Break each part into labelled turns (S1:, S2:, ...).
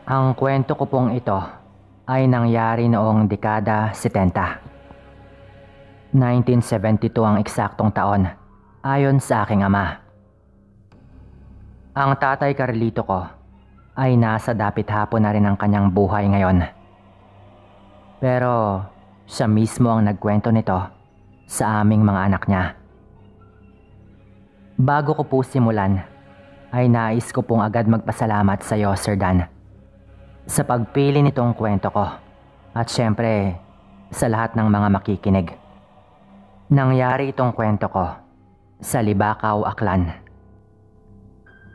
S1: Ang kwento ko pong ito ay nangyari noong dekada 70. 1972 ang eksaktong taon ayon sa aking ama. Ang tatay Carlito ko ay nasa dapit hapon na rin ang kanyang buhay ngayon. Pero siya mismo ang nagkwento nito sa aming mga anak niya. Bago ko po simulan, ay nais ko pong agad magpasalamat sa iyo, Sir Dan, sa pagpili nitong kwento ko at syempre sa lahat ng mga makikinig. Nangyari itong kwento ko sa Libakaw, Aklan,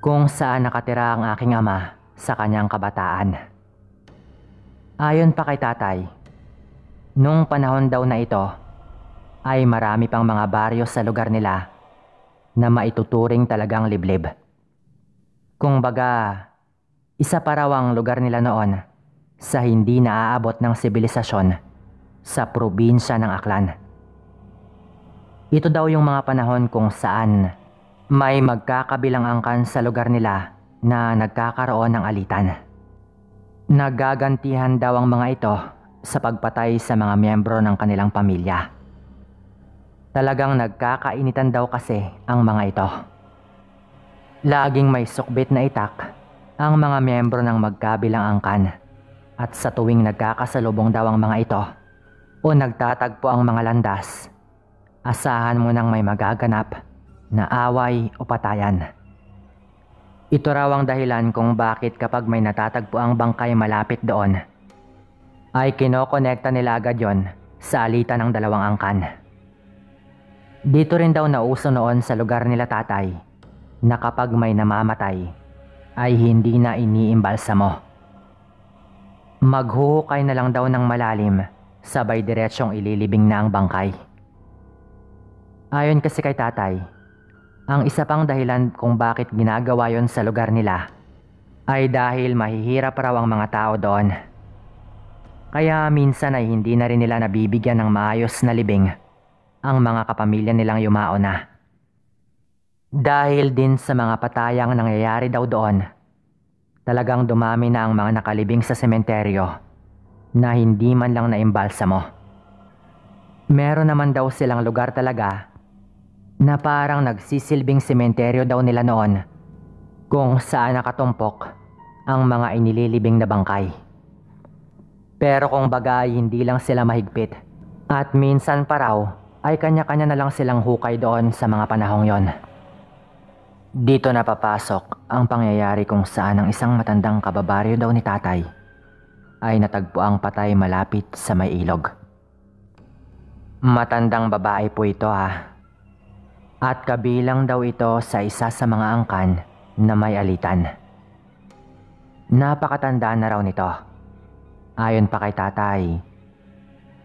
S1: kung saan nakatira ang aking ama sa kanyang kabataan. Ayon pa kay tatay, nung panahon daw na ito ay marami pang mga baryo sa lugar nila na maituturing talagang liblib. Kung baga, isa pa raw ang lugar nila noon sa hindi naaabot ng sibilisasyon sa probinsya ng Aklan. Ito daw yung mga panahon kung saan may magkakabilang angkan sa lugar nila na nagkakaroon ng alitan. Nagagantihan daw ang mga ito sa pagpatay sa mga miyembro ng kanilang pamilya. Talagang nagkakainitan daw kasi ang mga ito. Laging may sukbit na itak ang mga miyembro ng magkabilang angkan, at sa tuwing nagkakasalubong daw ang mga ito o nagtatagpo ang mga landas, asahan mo nang may magaganap na away o patayan. Ito raw ang dahilan kung bakit kapag may natatagpo ang bangkay malapit doon, ay kinokonekta nila agad yon sa alitan ng dalawang angkan. Dito rin daw nauso noon sa lugar nila tatay na kapag may namamatay ay hindi na iniimbalsamo. Maghuhukay na lang daw ng malalim, sabay diretsyong ililibing na ang bangkay. Ayon kasi kay tatay, ang isa pang dahilan kung bakit ginagawa yon sa lugar nila ay dahil mahihirap raw ang mga tao doon. Kaya minsan ay hindi na rin nila nabibigyan ng maayos na libing ang mga kapamilya nilang yumao na. Dahil din sa mga patayang nangyayari daw doon, talagang dumami na ang mga nakalibing sa sementeryo na hindi man lang naimbalsamo. Meron naman daw silang lugar talaga na parang nagsisilbing sementeryo daw nila noon kung saan nakatumpok ang mga inililibing na bangkay. Pero kung bagay hindi lang sila mahigpit at minsan pa raw ay kanya-kanya na lang silang hukay doon sa mga panahong yon. Dito na papasok ang pangyayari kung saan ang isang matandang kababaryo daw ni tatay ay natagpuang patay malapit sa may ilog. Matandang babae po ito at kabilang daw ito sa isa sa mga angkan na may alitan. Napakatanda na raw nito. Ayon pa kay tatay,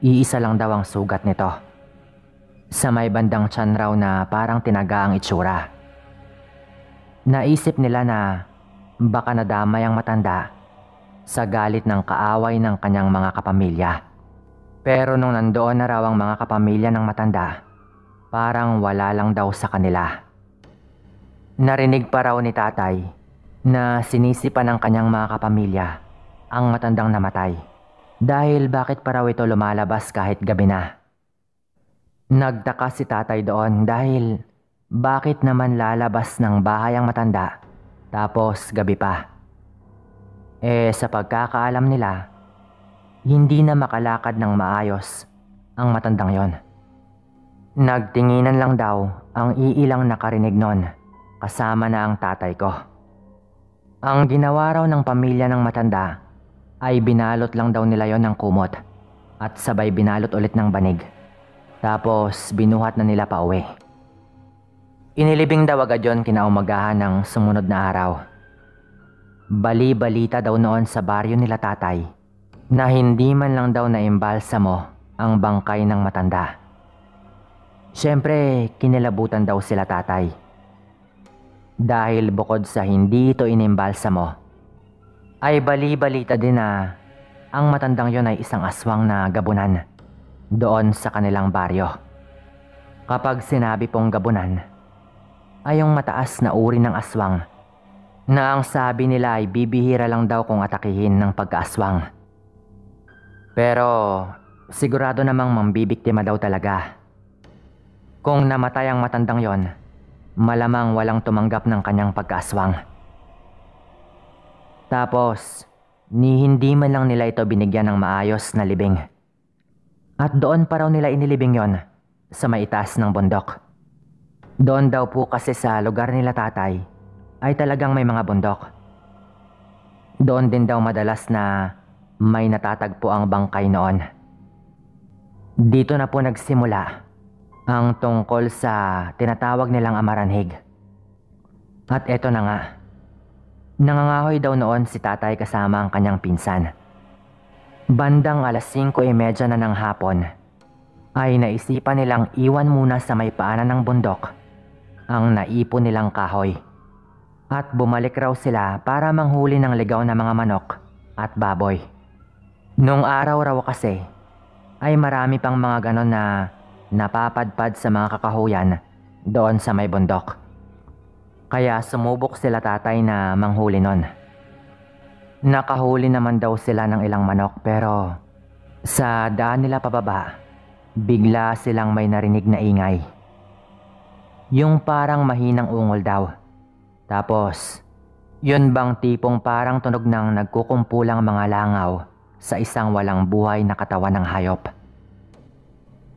S1: iisa lang daw ang sugat nito. Sa may bandang tiyan raw na parang tinaga ang itsura. Naisip nila na baka nadamay ang matanda sa galit ng kaaway ng kanyang mga kapamilya. Pero nung nandoon na raw ang mga kapamilya ng matanda, parang wala lang daw sa kanila. Narinig pa raw ni tatay na sinisipan ng kanyang mga kapamilya ang matandang namatay dahil bakit pa raw ito lumalabas kahit gabi na. Nagtaka si tatay doon dahil bakit naman lalabas ng bahay ang matanda tapos gabi pa? Sa pagkakaalam nila, hindi na makalakad ng maayos ang matandang yon. Nagtinginan lang daw ang iilang nakarinig nun, kasama na ang tatay ko. Ang ginawa raw ng pamilya ng matanda ay binalot lang daw nila yon ng kumot at sabay binalot ulit ng banig. Tapos binuhat na nila pa uwi. Inilibing daw agad yon kinaumagahan ng sumunod na araw. Bali-balita daw noon sa baryo nila tatay na hindi man lang daw naimbalsamo ang bangkay ng matanda. Siyempre, kinilabutan daw sila tatay. Dahil bukod sa hindi ito inimbalsamo, ay bali-balita din na ang matandang yon ay isang aswang na gabunan doon sa kanilang baryo. Kapag sinabi pong gabunan, ay yung mataas na uri ng aswang na ang sabi nila ay bibihira lang daw kung atakihin ng pagkaaswang. Pero sigurado namang mambibiktima daw talaga. Kung namatay ang matandang yon, malamang walang tumanggap ng kanyang pagkaaswang. Tapos, hindi man lang nila ito binigyan ng maayos na libing. At doon pa raw nila inilibing yon, sa maitaas ng bundok. Doon daw po kasi sa lugar nila tatay ay talagang may mga bundok. Doon din daw madalas na may natatagpo ang bangkay noon. Dito na po nagsimula ang tungkol sa tinatawag nilang amaranhig. At eto na nga, nangangahoy daw noon si tatay kasama ang kanyang pinsan. Bandang 5:30 na ng hapon ay naisipan nilang iwan muna sa may paanan ng bundok ang naipon nilang kahoy. At bumalik raw sila para manghuli ng ligaw na mga manok at baboy. Nung araw raw kasi ay marami pang mga ganon na napapadpad sa mga kakahuyan doon sa may bundok. Kaya sumubok sila tatay na manghuli nun. Nakahuli naman daw sila ng ilang manok pero sa daan nila pababa, bigla silang may narinig na ingay. Yung parang mahinang ungol daw. Tapos, yun bang tipong parang tunog ng nagkukumpulang mga langaw sa isang walang buhay na katawan ng hayop.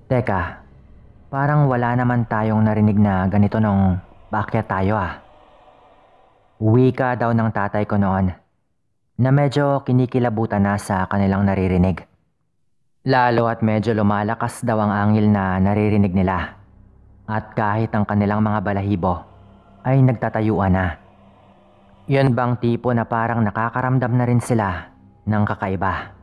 S1: Teka, parang wala naman tayong narinig na ganito nung paakyat tayo ah. Wika daw ng tatay ko noon na medyo kinikilabutan na sa kanilang naririnig. Lalo at medyo lumalakas daw ang angil na naririnig nila. At kahit ang kanilang mga balahibo ay nagtatayuan na. Yun bang tipo na parang nakakaramdam na rin sila ng kakaiba.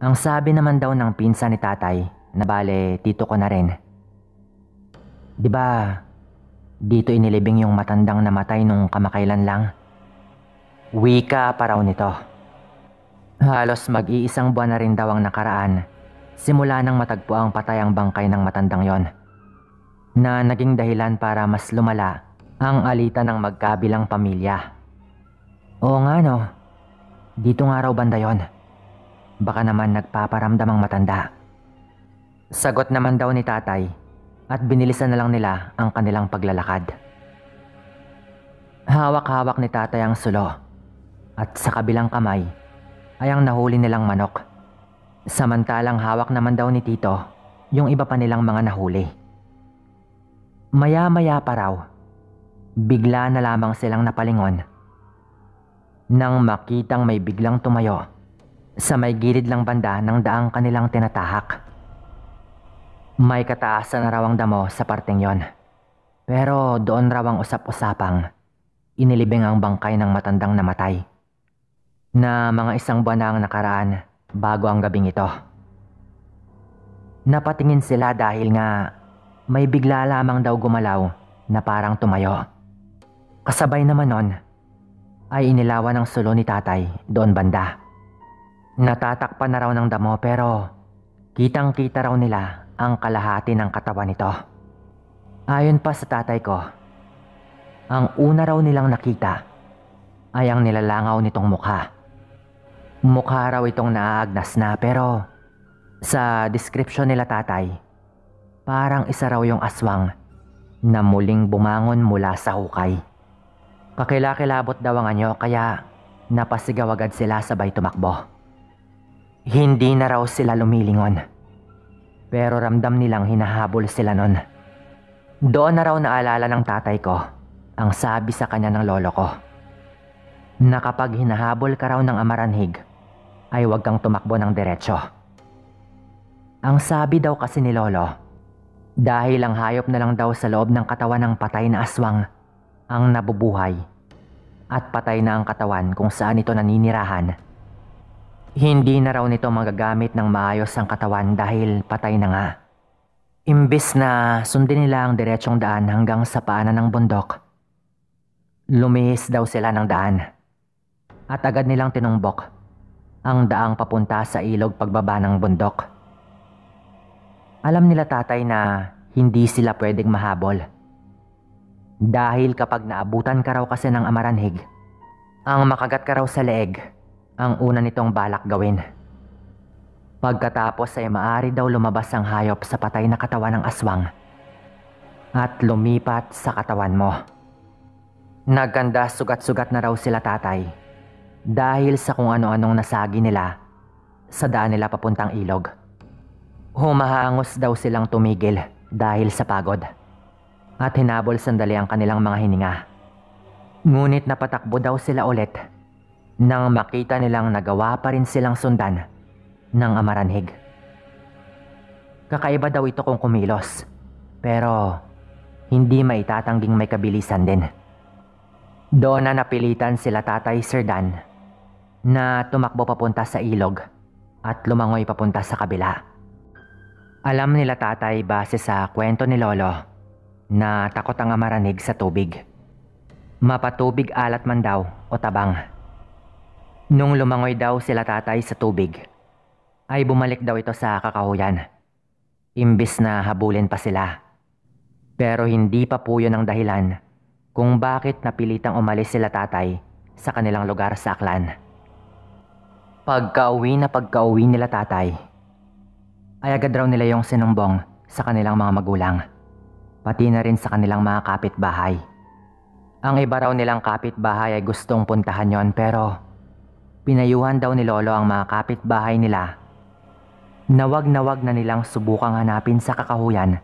S1: Ang sabi naman daw ng pinsan ni tatay, na bale tito ko na rin. Diba, dito inilibing yung matandang namatay nung kamakailan lang? Wika pa raw nito. Halos mag-iisang buwan na rin daw ang nakaraan, simula nang matagpo ang patay ang bangkay ng matandang yon, na naging dahilan para mas lumala ang alitan ng magkabilang pamilya. Oo nga no, dito nga raw banda yon. Baka naman nagpaparamdam ang matanda. Sagot naman daw ni tatay at binilisan na lang nila ang kanilang paglalakad. Hawak-hawak ni tatay ang sulo at sa kabilang kamay ay ang nahuli nilang manok. Samantalang hawak naman daw ni tito yung iba pa nilang mga nahuli. Maya-maya pa raw, bigla na lamang silang napalingon nang makitang may biglang tumayo sa may gilid lang banda ng daang kanilang tinatahak. May kataasan na raw ang damo sa parteng yon. Pero doon raw ang usap-usapang inilibing ang bangkay ng matandang namatay, na mga 1 buwan na ang nakaraan bago ang gabing ito. Napatingin sila dahil nga may bigla lamang daw gumalaw na parang tumayo. Kasabay naman nun ay inilawan ng sulo ni tatay doon banda. Natatakpan na raw ng damo pero kitang-kita raw nila ang kalahati ng katawan nito. Ayon pa sa tatay ko, ang una raw nilang nakita ay ang nilalangaw nitong mukha. Mukha raw itong naaagnas na pero sa description nila tatay, parang isa raw yung aswang na muling bumangon mula sa hukay. Kakilakilabot daw ang anyo kaya napasigaw agad sila sabay tumakbo. Hindi na raw sila lumilingon, pero ramdam nilang hinahabol sila nun. Doon na raw naalala ng tatay ko ang sabi sa kanya ng lolo ko, na kapag hinahabol ka raw ng amaranhig ay huwag kang tumakbo ng diretsyo. Ang sabi daw kasi ni lolo, dahil ang hayop na lang daw sa loob ng katawan ng patay na aswang ang nabubuhay at patay na ang katawan kung saan ito naninirahan, hindi na raw nito magagamit ng maayos ang katawan dahil patay na nga. Imbis na sundin nila ang diretsyong daan hanggang sa paanan ng bundok, lumihis daw sila ng daan at agad nilang tinumbok ang daang papunta sa ilog pagbaba ng bundok. Alam nila tatay na hindi sila pwedeng mahabol. Dahil kapag naabutan ka raw kasi ng amaranhig, ang makagat ka raw sa leeg ang una nitong balak gawin. Pagkatapos ay maaari daw lumabas ang hayop sa patay na katawan ng aswang at lumipat sa katawan mo. Nagkanda sugat-sugat na raw sila tatay dahil sa kung ano-anong nasagi nila sa daan nila papuntang ilog. Humahangos daw silang tumigil dahil sa pagod at hinabol sandali ang kanilang mga hininga. Ngunit napatakbo daw sila ulit nang makita nilang nagawa pa rin silang sundan ng amaranhig. Kakaiba daw ito kung kumilos, pero hindi maitatangging may kabilisan din. Doon na napilitan sila Tatay Sir Dan na tumakbo papunta sa ilog at lumangoy papunta sa kabila. Alam nila tatay base sa kwento ni Lolo na takot ang amaranhig sa tubig. Mapatubig alat man daw o tabang. Nung lumangoy daw sila tatay sa tubig, ay bumalik daw ito sa kakahuyan. Imbis na habulin pa sila. Pero hindi pa po yun ang dahilan kung bakit napilitang umalis sila tatay sa kanilang lugar sa Aklan. Pagka-uwi nila tatay, ay agad raw nila yung sinumbong sa kanilang mga magulang, pati na rin sa kanilang mga kapitbahay. Ang iba raw nilang kapitbahay ay gustong puntahan yon, pero pinayuhan daw ni Lolo ang mga kapitbahay nila na wag na nilang subukang hanapin sa kakahuyan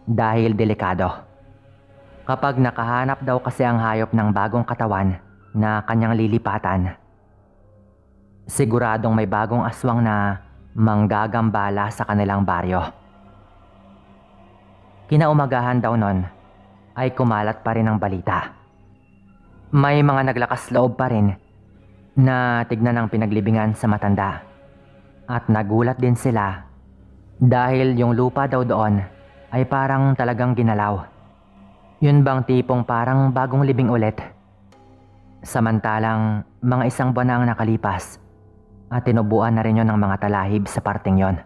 S1: dahil delikado. Kapag nakahanap daw kasi ang hayop ng bagong katawan na kanyang lilipatan, siguradong may bagong aswang na manggagambala sa kanilang baryo. Kinaumagahan daw nun ay kumalat pa rin ang balita. May mga naglakas loob pa rin na tignan ang pinaglibingan sa matanda. At nagulat din sila dahil yung lupa daw doon ay parang talagang ginalaw. Yun bang tipong parang bagong libing ulit? Samantalang mga isang buwan na ang nakalipas at tinubuan na rin yun ng mga talahib sa parting yon.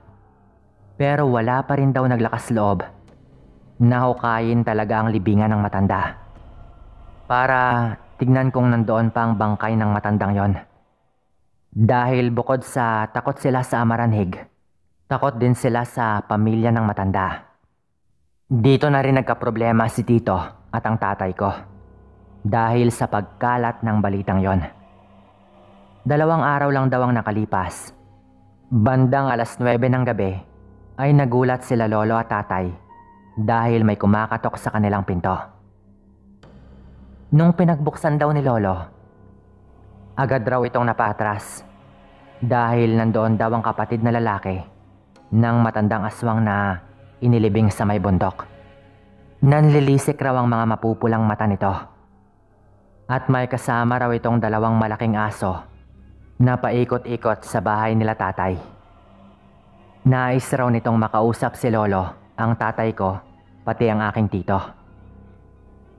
S1: Pero wala pa rin daw naglakas loob na hukayin talaga ang libingan ng matanda para tignan kung nandoon pa ang bangkay ng matandang yon. Dahil bukod sa takot sila sa amaranhig, takot din sila sa pamilya ng matanda. Dito na rin nagkaproblema si Tito at ang tatay ko dahil sa pagkalat ng balitang yon. 2 araw lang daw ang nakalipas. Bandang 9:00 ng gabi ay nagulat sila Lolo at tatay dahil may kumakatok sa kanilang pinto. Nung pinagbuksan daw ni Lolo, agad raw itong napatras dahil nandoon daw ang kapatid na lalaki ng matandang aswang na inilibing sa may bundok. Nanlilisik raw ang mga mapupulang mata nito. At may kasama raw itong 2 malaking aso na paikot-ikot sa bahay nila tatay. Nais raw nitong makausap si Lolo, ang tatay ko, pati ang aking tito.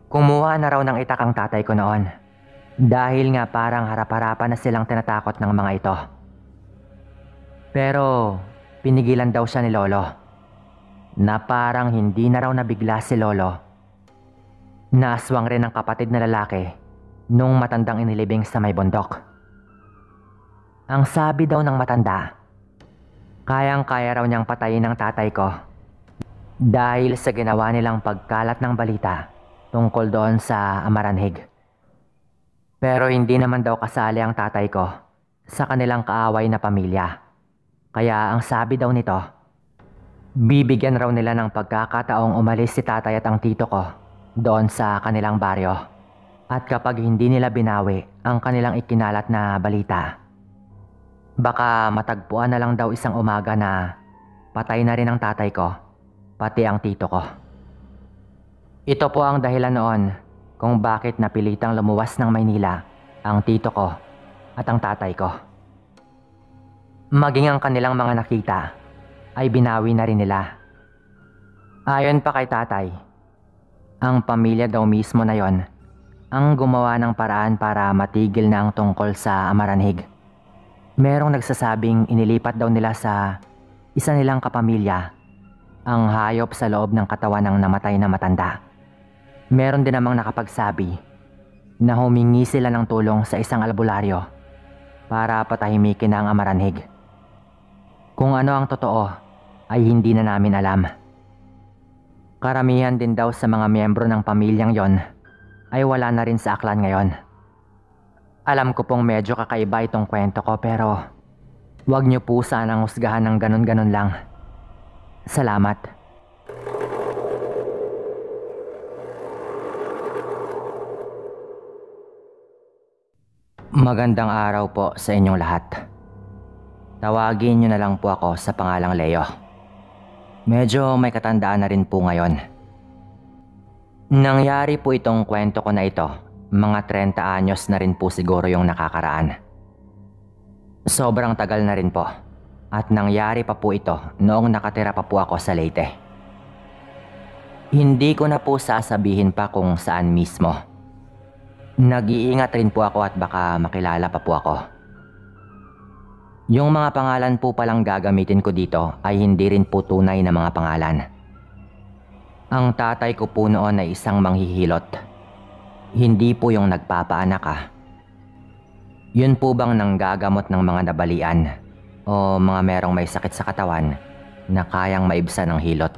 S1: Kumuha na raw ng itak ang tatay ko noon dahil nga parang harap-harapan na silang tinatakot ng mga ito. Pero pinigilan daw siya ni Lolo na parang hindi na raw nabigla si Lolo. Naaswang rin ang kapatid na lalaki nung matandang inilibing sa may bundok. Ang sabi daw ng matanda, kayang-kaya raw niyang patayin ang tatay ko dahil sa ginawa nilang pagkalat ng balita tungkol doon sa amaranhig. Pero hindi naman daw kasali ang tatay ko sa kanilang kaaway na pamilya. Kaya ang sabi daw nito, bibigyan raw nila ng pagkakataong umalis si tatay at ang tito ko doon sa kanilang baryo. At kapag hindi nila binawi ang kanilang ikinalat na balita, baka matagpuan na lang daw isang umaga na patay na rin ang tatay ko, pati ang tito ko. Ito po ang dahilan noon kung bakit napilitang lumuwas ng Maynila ang tito ko at ang tatay ko. Maging ang kanilang mga nakita ay binawi na rin nila. Ayon pa kay tatay, ang pamilya daw mismo na yon ang gumawa ng paraan para matigil na ang tungkol sa amaranhig. Merong nagsasabing inilipat daw nila sa isa nilang kapamilya ang hayop sa loob ng katawan ng namatay na matanda. Meron din namang nakapagsabi na humingi sila ng tulong sa isang albularyo para patahimikin ang amaranhig. Kung ano ang totoo ay hindi na namin alam. Karamihan din daw sa mga miyembro ng pamilyang yon ay wala na rin sa aklan ngayon. Alam ko pong medyo kakaiba itong kwento ko pero huwag niyo po sanang husgahan ng ganun-ganun lang. Salamat. Magandang araw po sa inyong lahat. Tawagin niyo na lang po ako sa pangalang Leo. Medyo may katandaan na rin po ngayon. Nangyari po itong kwento ko na ito, mga 30 anyos na rin po siguro yung nakakaraan. Sobrang tagal na rin po. At nangyari pa po ito noong nakatira pa po ako sa Leyte. Hindi ko na po sasabihin pa kung saan mismo. Nag-iingat rin po ako at baka makilala pa po ako. Yung mga pangalan po palang gagamitin ko dito ay hindi rin po tunay na mga pangalan. Ang tatay ko po noon ay isang manghihilot. Hindi po yung nagpapaanak Yun po bang nanggagamot ng mga nabalian o mga merong may sakit sa katawan na kayang maibsan ng hilot?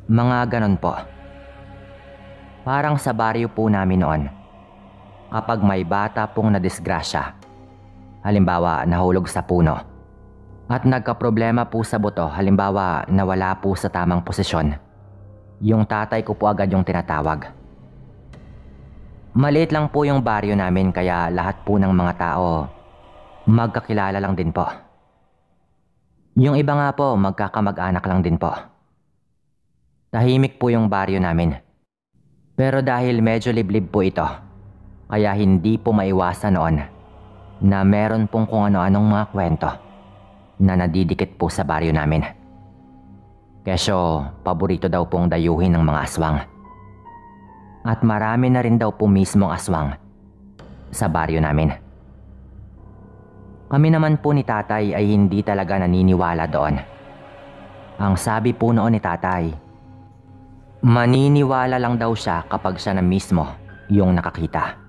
S1: Mga ganon po. Parang sa baryo po namin noon, kapag may bata pong nadisgrasya, halimbawa nahulog sa puno, at nagkaproblema po sa buto, halimbawa nawala po sa tamang posisyon, yung tatay ko po agad yung tinatawag. Maliit lang po yung baryo namin kaya lahat po ng mga tao magkakilala lang din po. Yung iba nga po magkakamag-anak lang din po. Tahimik po yung baryo namin. Pero dahil medyo liblib po ito, kaya hindi po maiwasan noon na meron pong kung ano-anong mga kwento na nadidikit po sa baryo namin. Kesyo, paborito daw pong dayuhin ng mga aswang. At marami na rin daw po mismong aswang sa baryo namin. Kami naman po ni tatay ay hindi talaga naniniwala doon. Ang sabi po noon ni tatay, maniniwala lang daw siya kapag siya na mismo yung nakakita.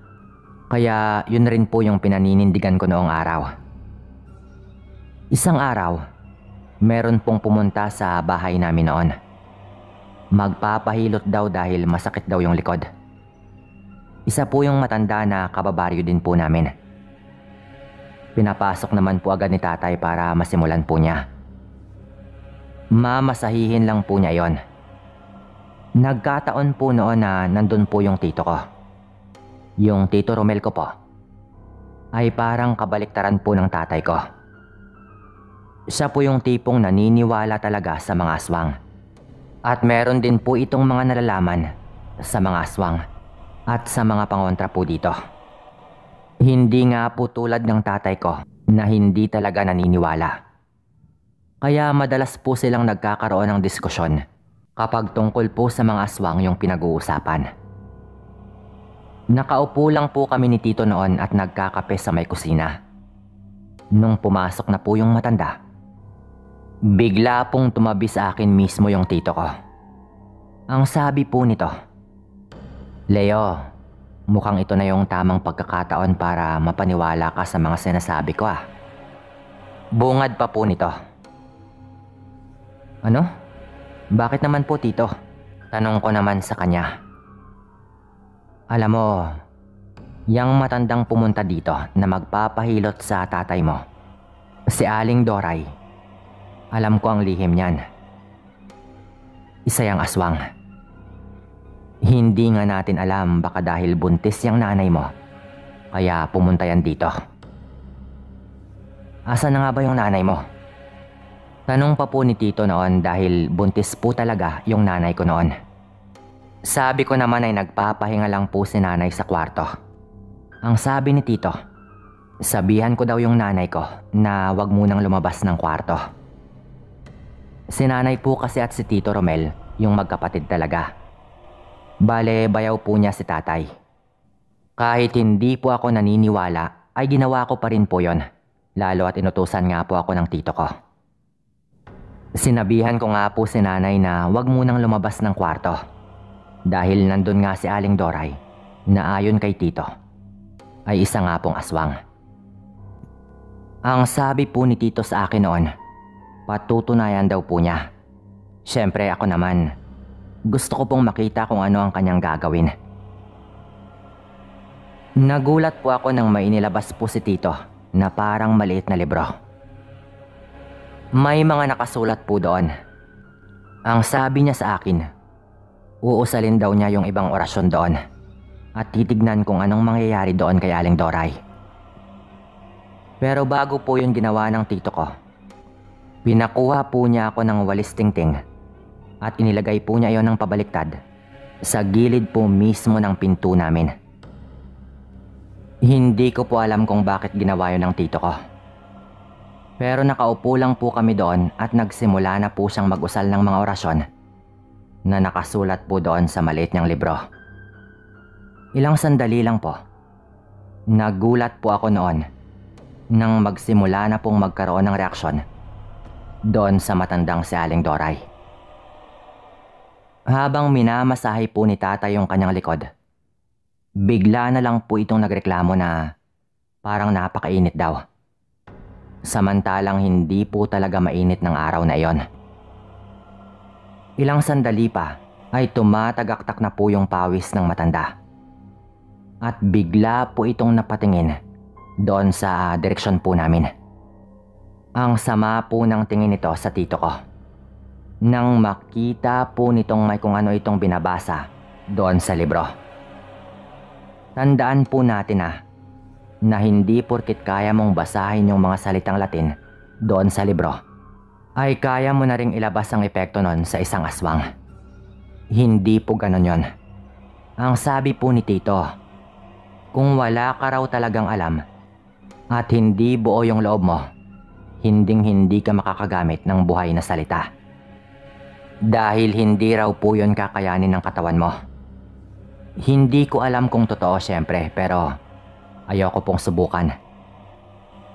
S1: Kaya yun rin po yung pinaninindigan ko noong araw. Isang araw, meron pong pumunta sa bahay namin noon. Magpapahilot daw dahil masakit daw yung likod. Isa po yung matanda na kababaryo din po namin. Pinapasok naman po agad ni tatay para masimulan po niya. Mamasahihin lang po niya yon. Nagkataon po noon na nandun po yung tito ko. Yung tito Romel ko po ay parang kabaliktaran po ng tatay ko. Siya po yung tipong naniniwala talaga sa mga aswang. At meron din po itong mga nalalaman sa mga aswang at sa mga pangontra po dito. Hindi nga po tulad ng tatay ko na hindi talaga naniniwala. Kaya madalas po silang nagkakaroon ng diskusyon kapag tungkol po sa mga aswang yung pinag-uusapan. Nakaupo lang po kami ni tito noon at nagkakape sa may kusina. Nung pumasok na po yung matanda, bigla pong tumabi sa akin mismo yung tito ko. Ang sabi po nito, Leo, mukhang ito na yung tamang pagkakataon para mapaniwala ka sa mga sinasabi ko Bungad pa po nito. Ano? Bakit naman po tito? Tanong ko naman sa kanya. Alam mo, yang matandang pumunta dito na magpapahilot sa tatay mo, si Aling Doray, alam ko ang lihim niyan. Isa yang aswang. Hindi nga natin alam baka dahil buntis yang nanay mo, kaya pumunta yan dito. Asan na nga ba yung nanay mo? Tanong pa po ni tito noon dahil buntis po talaga yung nanay ko noon. Sabi ko naman ay nagpapahinga lang po si nanay sa kwarto. Ang sabi ni tito, sabihan ko daw yung nanay ko na wag munang lumabas ng kwarto. Si nanay po kasi at si tito Romel yung magkapatid talaga. Bale, bayaw po niya si tatay. Kahit hindi po ako naniniwala, ay ginawa ko pa rin po yon. Lalo at inutusan nga po ako ng tito ko. Sinabihan ko nga po si nanay na wag munang lumabas ng kwarto. Dahil nandun nga si Aling Doray na ayon kay Tito ay isa nga pong aswang. Ang sabi po ni Tito sa akin noon, patutunayan daw po niya. Siyempre ako naman, gusto ko pong makita kung ano ang kanyang gagawin. Nagulat po ako nang may inilabas po si Tito na parang maliit na libro. May mga nakasulat po doon. Ang sabi niya sa akin, uusalin daw niya yung ibang orasyon doon at titignan kung anong mangyayari doon kay Aling Doray. Pero bago po yun ginawa ng tito ko, pinakuha po niya ako ng walis tingting at inilagay po niya iyon ng pabaliktad sa gilid po mismo ng pinto namin. Hindi ko po alam kung bakit ginawa yun ng tito ko. Pero nakaupo lang po kami doon at nagsimula na po siyang mag-usal ng mga orasyon na nakasulat po doon sa maliit niyang libro. Ilang sandali lang po, nagulat po ako noon nang magsimula na pong magkaroon ng reaksyon doon sa matandang si Aling Doray. Habang minamasahe po ni tatay yung kanyang likod, bigla na lang po itong nagreklamo na parang napakainit daw. Samantalang hindi po talaga mainit ng araw na iyon. Ilang sandali pa ay tumatagaktak na po yung pawis ng matanda. At bigla po itong napatingin doon sa direksyon po namin. Ang sama po ng tingin nito sa tito ko nang makita po nitong may kung ano itong binabasa doon sa libro. Tandaan po natin na hindi porkit kaya mong basahin yung mga salitang Latin doon sa libro ay kaya mo na ring ilabas ang epekto nun sa isang aswang. Hindi po ganon yon. Ang sabi po ni Tito, kung wala ka raw talagang alam at hindi buo yung loob mo, hindi ka makakagamit ng buhay na salita. Dahil hindi raw po yun kakayanin ng katawan mo. Hindi ko alam kung totoo syempre, pero ayoko pong subukan.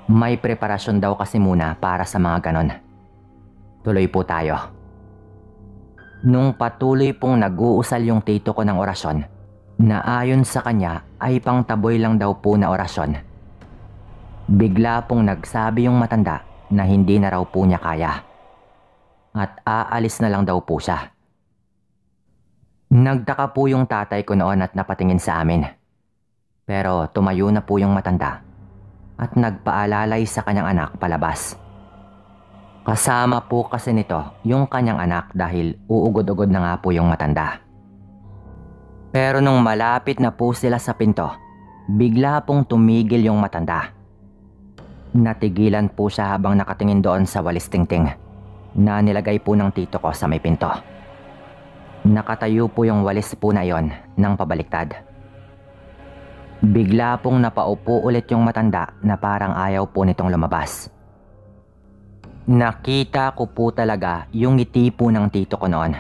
S1: May preparasyon daw kasi muna para sa mga ganon. Tuloy po tayo. Nung patuloy pong nag-uusal yung tito ko ng orasyon, na ayon sa kanya ay pangtaboy lang daw po na orasyon, bigla pong nagsabi yung matanda na hindi na raw po niya kaya at aalis na lang daw po siya. Nagtaka po yung tatay ko noon at napatingin sa amin. Pero tumayo na po yung matanda at nagpaalalay sa kanyang anak palabas. Kasama po kasi nito yung kanyang anak dahil uugod-ugod na nga po yung matanda. Pero nung malapit na po sila sa pinto, bigla pong tumigil yung matanda. Natigilan po siya habang nakatingin doon sa walis tingting na nilagay po ng tito ko sa may pinto. Nakatayo po yung walis po na iyon ng pabaliktad. Bigla pong napaupo ulit yung matanda na parang ayaw po nitong lumabas. Nakita ko po talaga yung ngiti po ng tito ko noon.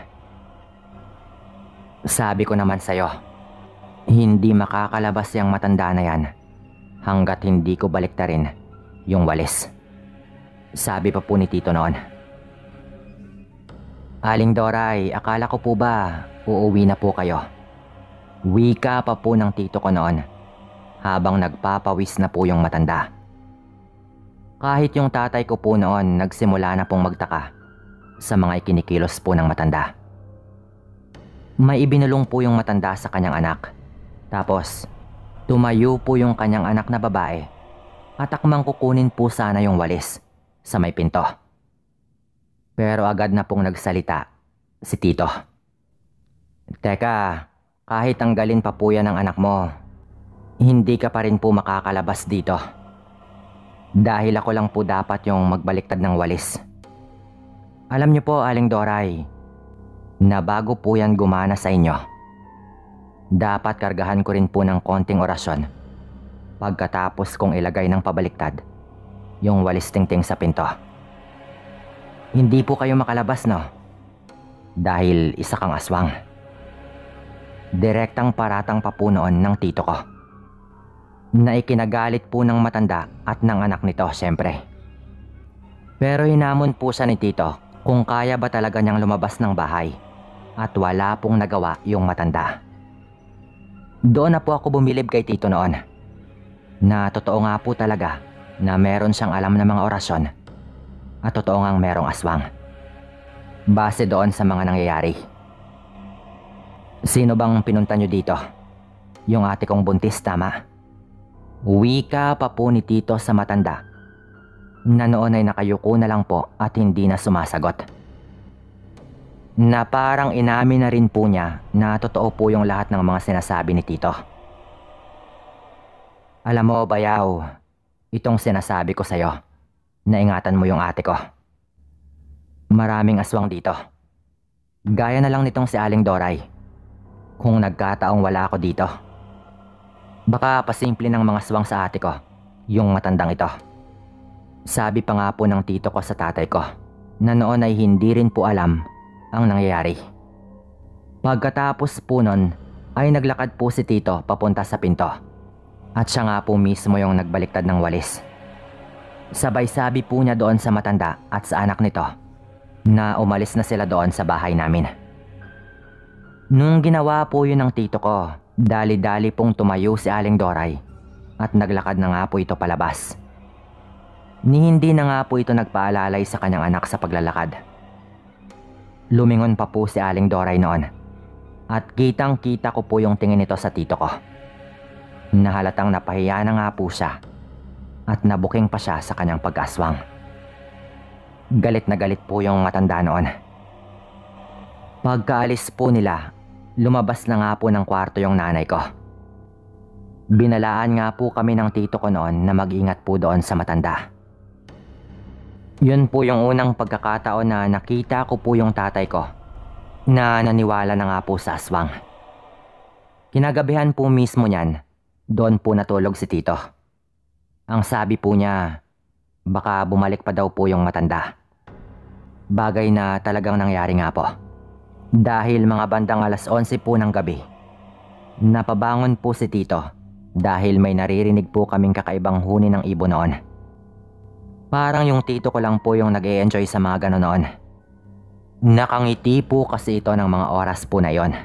S1: Sabi ko naman sa'yo, hindi makakalabas yung matanda na yan hanggat hindi ko baliktarin yung walis. Sabi pa po ni tito noon. Aling Doray, akala ko po ba uuwi na po kayo? Wika pa po ng tito ko noon habang nagpapawis na po yung matanda. Kahit yung tatay ko po noon nagsimula na pong magtaka sa mga ikinikilos po ng matanda. May ibinulong po yung matanda sa kanyang anak. Tapos, tumayo po yung kanyang anak na babae at akmang kukunin po sana yung walis sa may pinto. Pero agad na pong nagsalita si Tito. Teka, kahit tanggalin pa po yan ng anak mo, hindi ka pa rin po makakalabas dito. Dahil ako lang po dapat yung magbaliktad ng walis. Alam niyo po, Aling Doray, na bago po yan gumana sa inyo, dapat kargahan ko rin po ng konting orasyon pagkatapos kong ilagay ng pabaliktad yung walis tingting sa pinto. Hindi po kayo makalabas, no? Dahil isa kang aswang. Direktang paratang pa po noon ng tito ko, na ikinagalit po ng matanda at ng anak nito syempre. Pero hinamon po siya ni tito kung kaya ba talaga niyang lumabas ng bahay at wala pong nagawa yung matanda. Doon na po ako bumilib kay Tito noon, na totoo nga po talaga na meron siyang alam na mga orasyon at totoo ngang merong aswang. Base doon sa mga nangyayari. Sino bang pinunta nyo dito? Yung ate kong buntis, tama? Wika pa po ni Tito sa matanda, na noon ay nakayuko na lang po at hindi na sumasagot. Na parang inamin na rin po niya na totoo po yung lahat ng mga sinasabi ni Tito. Alam mo, Bayaw, itong sinasabi ko sa'yo, na ingatan mo yung ate ko. Maraming aswang dito. Gaya na lang nitong si Aling Doray. Kung nagkataong wala ako dito, baka pasimple ng mga aswang sa ate ko yung matandang ito. Sabi pa nga po ng tito ko sa tatay ko na noon ay hindi rin po alam ang nangyayari. Pagkatapos po nun ay naglakad po si Tito papunta sa pinto. At siya nga po mismo yung nagbaliktad ng walis. Sabay sabi po niya doon sa matanda at sa anak nito na umalis na sila doon sa bahay namin. Nung ginawa po yun ng tito ko, dali-dali pong tumayo si Aling Doray at naglakad na nga po ito palabas. Ni hindi na nga po ito nagpaalalay sa kanyang anak sa paglalakad. Lumingon pa po si Aling Doray noon at kitang-kita ko po yung tingin nito sa tito ko. Nahalatang napahiya na nga po siya at nabuking pa siya sa kanyang pag-aswang. Galit na galit po yung matanda noon. Pagkaalis po nila, lumabas na nga po ng kwarto yung nanay ko. Binalaan nga po kami ng tito ko noon na mag-ingat po doon sa matanda. Yun po yung unang pagkakataon na nakita ko po yung tatay ko na naniwala na nga po sa aswang. Kinagabihan po mismo niyan, doon po natulog si tito. Ang sabi po niya, baka bumalik pa daw po yung matanda. Bagay na talagang nangyari nga po. Dahil mga bandang 11:00 po ng gabi, napabangon po si tito dahil may naririnig po kaming kakaibang huni ng ibon noon. Parang yung tito ko lang po yung nag-e-enjoy sa mga gano'n noon. Nakangiti po kasi ito ng mga oras po na yon.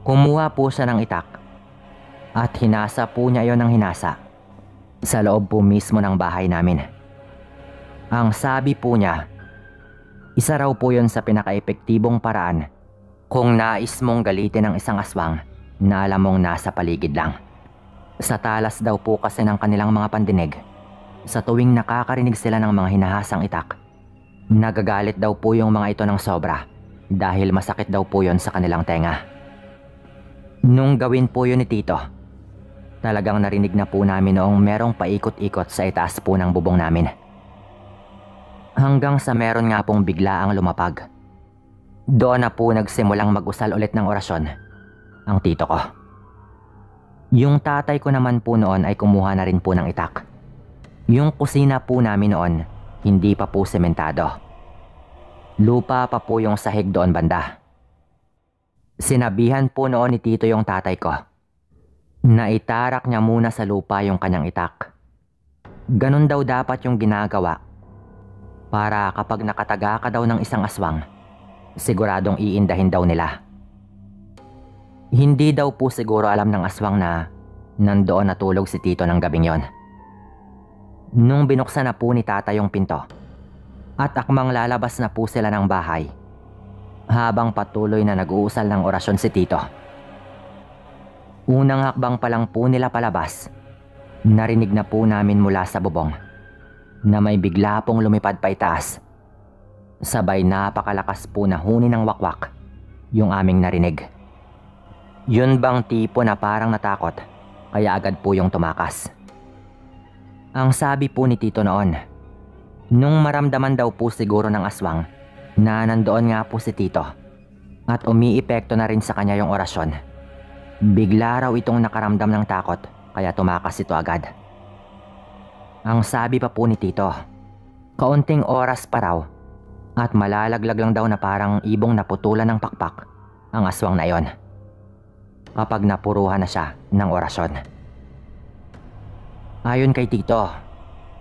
S1: Kumuha po siya ng itak at hinasa po niya yon ng hinasa sa loob po mismo ng bahay namin. Ang sabi po niya, isa raw po yon sa pinaka-epektibong paraan kung nais mong galitin ng isang aswang na alam mong nasa paligid lang. Sa talas daw po kasi ng kanilang mga pandinig, sa tuwing nakakarinig sila ng mga hinahasang itak, nagagalit daw po yung mga ito ng sobra dahil masakit daw po yon sa kanilang tenga. Nung gawin po yun ni tito, talagang narinig na po namin noong merong paikot-ikot sa itaas po ng bubong namin. Hanggang sa meron nga pong biglaang lumapag. Doon na po nagsimulang mag-usal ulit ng orasyon ang tito ko. Yung tatay ko naman po noon ay kumuha na rin po ng itak. Yung kusina po namin noon, hindi pa po sementado. Lupa pa po yung sahig doon banda. Sinabihan po noon ni tito yung tatay ko na itarak niya muna sa lupa yung kanyang itak. Ganun daw dapat yung ginagawa para kapag nakataga ka daw ng isang aswang, siguradong iindahin daw nila. Hindi daw po siguro alam ng aswang na nandoon natulog si tito ng gabing yon. Nung binuksan na po ni tata yung pinto at akmang lalabas na po sila ng bahay, habang patuloy na nag-uusal ng orasyon si tito. Unang hakbang pa lang po nila palabas, narinig na po namin mula sa bubong na may bigla pong lumipad pa itaas. Sabay napakalakas po na huni ng wakwak yung aming narinig. Yun bang tipo na parang natakot kaya agad po yung tumakas. Ang sabi po ni tito noon, nung maramdaman daw po siguro ng aswang na nandoon nga po si tito at umiipekto na rin sa kanya yung orasyon, bigla raw itong nakaramdam ng takot kaya tumakas ito agad. Ang sabi pa po ni tito, kaunting oras pa raw at malalaglag lang daw na parang ibong naputulan ng pakpak ang aswang na yon kapag napuruhan na siya ng orasyon. Ayon kay tito,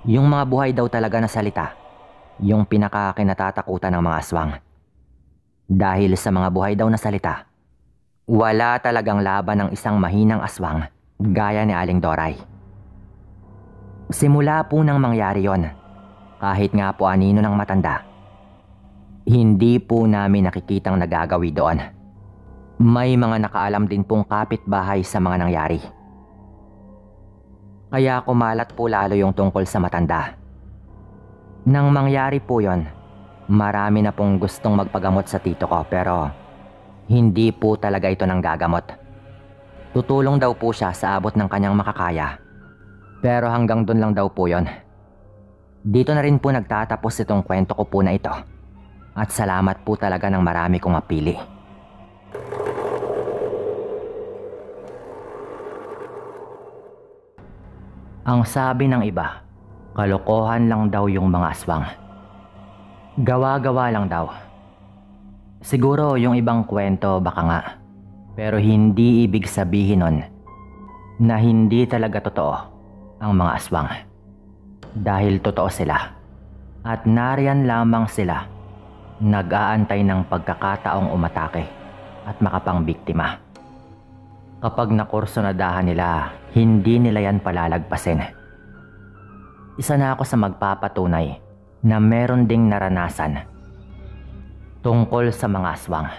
S1: yung mga buhay daw talaga na salita yung pinaka-kinatatakutan ng mga aswang. Dahil sa mga buhay daw na salita, wala talagang laban ng isang mahinang aswang gaya ni Aling Doray. Simula po nang mangyari yon, kahit nga po anino ng matanda, hindi po namin nakikitang nagagawi doon. May mga nakaalam din pong kapitbahay sa mga nangyari. Kaya kumalat po lalo yung tungkol sa matanda. Nang mangyari po yon, marami na pong gustong magpagamot sa tito ko pero hindi po talaga ito nang gagamot. Tutulong daw po siya sa abot ng kanyang makakaya. Pero hanggang dun lang daw po yon. Dito na rin po nagtatapos itong kwento ko po na ito. At salamat po talaga ng marami kong mapili. Ang sabi ng iba, kalokohan lang daw yung mga aswang. Gawa-gawa lang daw. Siguro yung ibang kwento baka nga. Pero hindi ibig sabihin nun na hindi talaga totoo ang mga aswang. Dahil totoo sila. At nariyan lamang sila, nag-aantay ng pagkakataong umatake at makapangbiktima. Kapag nakursunadahan nila, hindi nila yan palalagpasin. Isa na ako sa magpapatunay na meron ding naranasan tungkol sa mga aswang.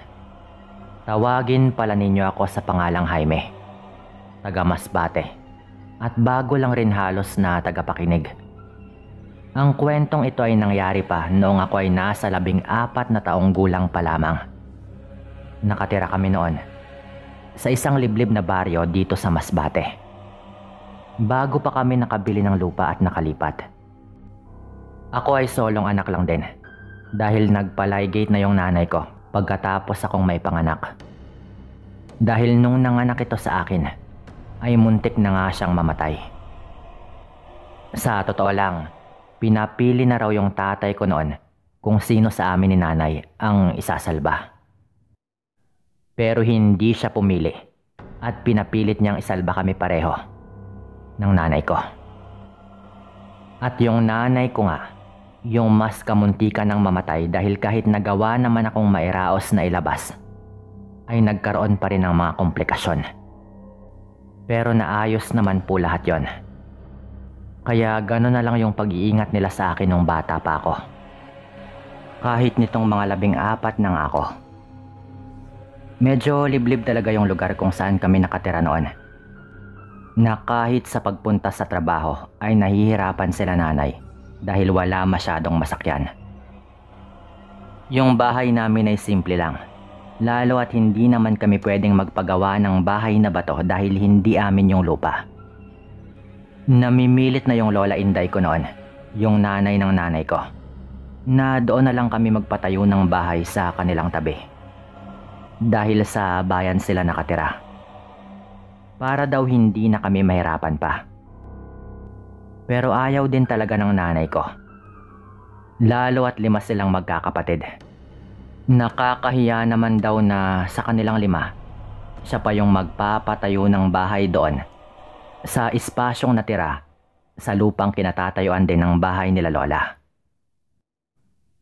S1: Tawagin pala ninyo ako sa pangalang Jaime, taga Masbate, at bago lang rin halos na tagapakinig. Ang kwentong ito ay nangyari pa noong ako ay nasa 14 na taong gulang pa lamang. Nakatira kami noon sa isang liblib na baryo dito sa Masbate. Bago pa kami nakabili ng lupa at nakalipat. Ako ay solong anak lang din dahil nagpalaygate na yung nanay ko pagkatapos akong may panganak. Dahil nung nanganak ito sa akin, ay muntik na nga siyang mamatay. Sa totoo lang, pinapili na raw yung tatay ko noon kung sino sa amin ni nanay ang isasalba. Pero hindi siya pumili at pinapilit niyang isalba kami pareho ng nanay ko. At yung nanay ko nga, yung mas kamuntikan ng mamatay dahil kahit nagawa naman akong mairaos na ilabas, ay nagkaroon pa rin ng mga komplikasyon. Pero naayos naman po lahat yon. Kaya gano'n na lang yung pag-iingat nila sa akin nung bata pa ako. Kahit nitong mga 14 na nga ako. Medyo liblib talaga yung lugar kung saan kami nakatira noon. Na kahit sa pagpunta sa trabaho ay nahihirapan sila nanay dahil wala masyadong masakyan. Yung bahay namin ay simple lang. Lalo at hindi naman kami pwedeng magpagawa ng bahay na bato dahil hindi amin yung lupa. Namimilit na yung lola Inday ko noon, yung nanay ng nanay ko, na doon na lang kami magpatayo ng bahay sa kanilang tabi. Dahil sa bayan sila nakatira. Para daw hindi na kami mahirapan pa. Pero ayaw din talaga ng nanay ko. Lalo at 5 silang magkakapatid. Nakakahiya naman daw na sa kanilang 5, siya pa yung magpapatayo ng bahay doon sa espasyong natira sa lupang kinatatayuan din ng bahay nila lola.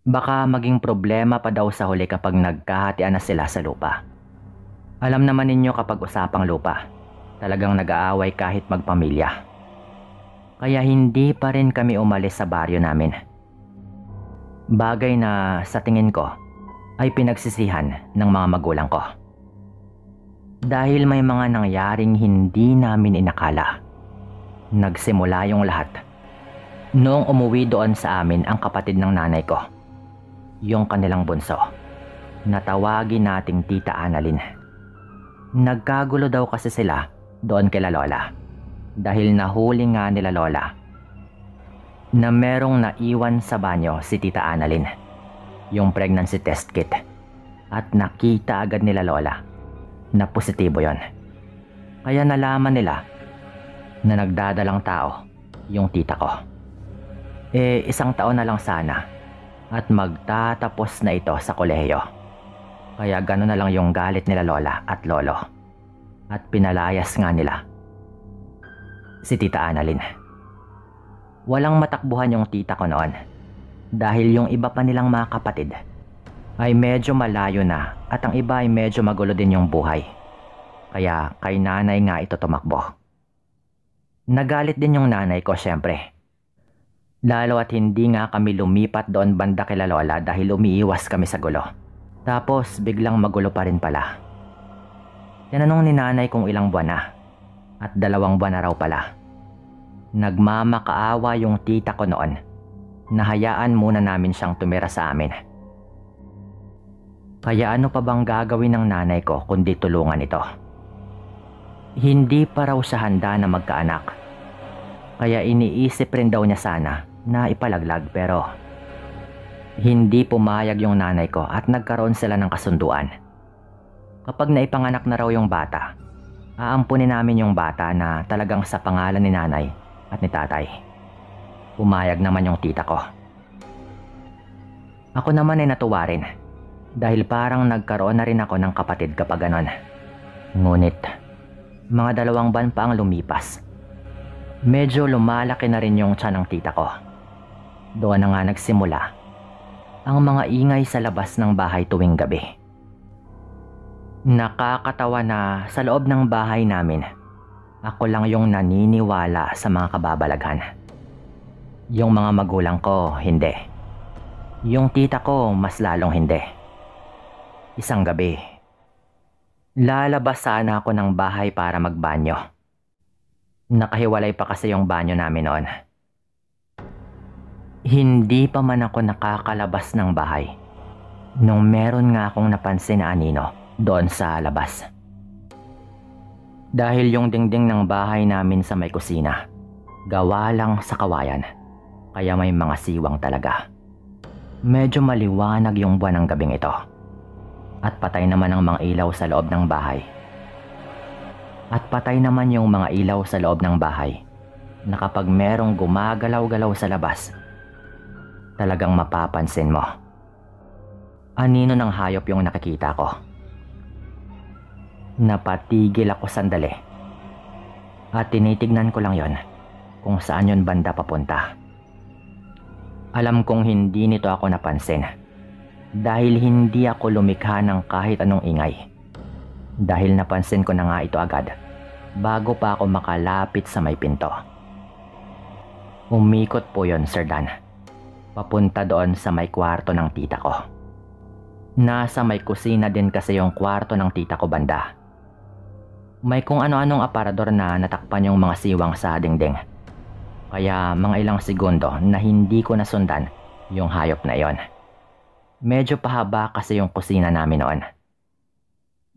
S1: Baka maging problema pa daw sa huli kapag nagkahatian na sila sa lupa. Alam naman ninyo kapag usapang lupa, talagang nag-aaway kahit magpamilya. Kaya hindi pa rin kami umalis sa baryo namin. Bagay na sa tingin ko ay pinagsisihan ng mga magulang ko. Dahil may mga nangyaring hindi namin inakala. Nagsimula yung lahat noong umuwi doon sa amin ang kapatid ng nanay ko, yung kanilang bunso, na tawagin nating Tita Annalyn. Nagkagulo daw kasi sila doon kila lola dahil nahuli nga nila lola na merong naiwan sa banyo si Tita Annalyn, yung pregnancy test kit, at nakita agad nila lola na positibo yon. Kaya nalaman nila na nagdadalang tao yung tita ko. 1 taon na lang sana at magtatapos na ito sa kolehiyo. Kaya gano'n na lang yung galit nila lola at lolo at pinalayas nga nila si Tita Annalyn. Walang matakbuhan yung tita ko noon dahil yung iba pa nilang mga kapatid ay medyo malayo na at ang iba ay medyo magulo din yung buhay. Kaya kay nanay nga ito tumakbo. Nagalit din yung nanay ko syempre. Lalo at hindi nga kami lumipat doon banda kila lola dahil umiiwas kami sa gulo. Tapos biglang magulo pa rin pala. Tinanong ni nanay kung ilang buwan na at 2 buwan na raw pala. Nagmamakaawa yung tita ko noon. Nahayaan muna namin siyang tumira sa amin. Kaya ano pa bang gagawin ng nanay ko kundi tulungan ito? Hindi pa raw siya handa na magkaanak. Kaya iniisip rin daw niya sana na ipalaglag pero hindi pumayag yung nanay ko at nagkaroon sila ng kasunduan. Kapag naipanganak na raw yung bata, aampunin namin yung bata na talagang sa pangalan ni nanay at ni tatay. Pumayag naman yung tita ko. Ako naman ay natuwa rin dahil parang nagkaroon na rin ako ng kapatid kapag ganon. Ngunit mga 2 buwan pa ang lumipas. Medyo lumalaki na rin yung tiyan ng tita ko. Doon na nga nagsimula ang mga ingay sa labas ng bahay tuwing gabi. Nakakatawa na sa loob ng bahay namin, ako lang yung naniniwala sa mga kababalaghan. Yung mga magulang ko, hindi. Yung tita ko, mas lalong hindi. Isang gabi, lalabas sana ako ng bahay para magbanyo. Nakahiwalay pa kasi yung banyo namin noon. Hindi pa man ako nakakalabas ng bahay nung meron nga akong napansin na anino doon sa labas. Dahil yung dingding ng bahay namin sa may kusina, gawa lang sa kawayan, kaya may mga siwang talaga. Medyo maliwanag yung buwan ng gabing ito. At patay naman ang mga ilaw sa loob ng bahay. At patay naman yung mga ilaw sa loob ng bahay na kapag merong gumagalaw-galaw sa labas, talagang mapapansin mo. Anino ng hayop yung nakikita ko. Napatigil ako sandali at tinitignan ko lang yon kung saan yon banda papunta. Alam kong hindi nito ako napansin dahil hindi ako lumikha ng kahit anong ingay. Dahil napansin ko na nga ito agad bago pa ako makalapit sa may pinto. Umikot po yon, Sir Dan. Papunta doon sa may kwarto ng tita ko. Nasa may kusina din kasi yung kwarto ng tita ko banda. May kung ano-anong aparador na natakpan yung mga siwang sa dingding. Kaya mga ilang segundo na hindi ko nasundan yung hayop na yon. Medyo pahaba kasi yung kusina namin noon.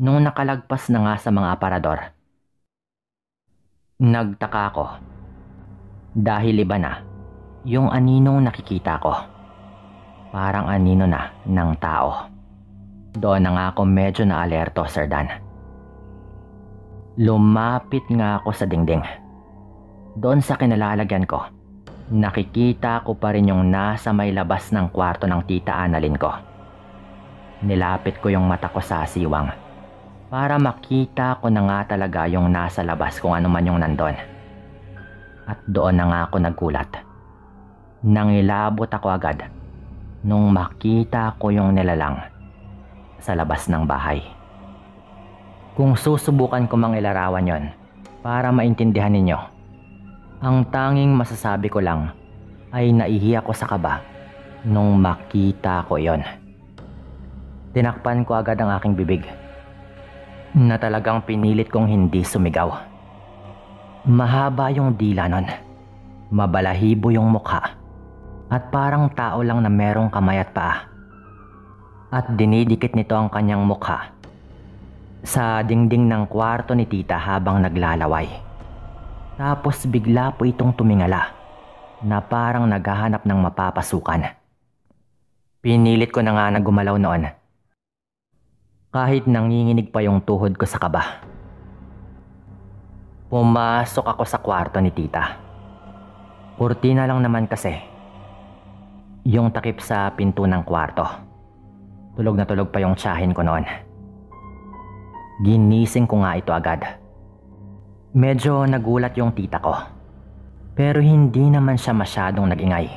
S1: Nung nakalagpas na nga sa mga aparador, nagtaka ako. Dahil iba na yung aninong nakikita ko. Parang anino na ng tao. Doon na nga ako medyo na alerto, Sir Dan. Lumapit nga ako sa dingding. Doon sa kinalalagyan ko, nakikita ko pa rin yung nasa may labas ng kwarto ng tita Annalyn ko. Nilapit ko yung mata ko sa siwang para makita ko na nga talaga yung nasa labas kung ano man yung nandun. At doon na nga ako nagulat. Nangilabot ako agad nung makita ko yung nilalang sa labas ng bahay. Kung susubukan ko mang ilarawan yon para maintindihan ninyo, ang tanging masasabi ko lang ay naihiya ko sa kaba nung makita ko yon. Tinakpan ko agad ang aking bibig na talagang pinilit kong hindi sumigaw. Mahaba yung dila nun, mabalahibo yung mukha, at parang tao lang na merong kamay at paa. At dinidikit nito ang kanyang mukha sa dingding ng kwarto ni tita habang naglalaway. Tapos bigla po itong tumingala na parang naghahanap ng mapapasukan. Pinilit ko na nga na gumalaw noon, kahit nanginginig pa yung tuhod ko sa kaba. Pumasok ako sa kwarto ni tita. Kurtina lang naman kasi yung takip sa pinto ng kwarto. Tulog na tulog pa yung tiyahin ko noon. Ginising ko nga ito agad. Medyo nagulat yung tita ko, pero hindi naman siya masyadong nag-ingay.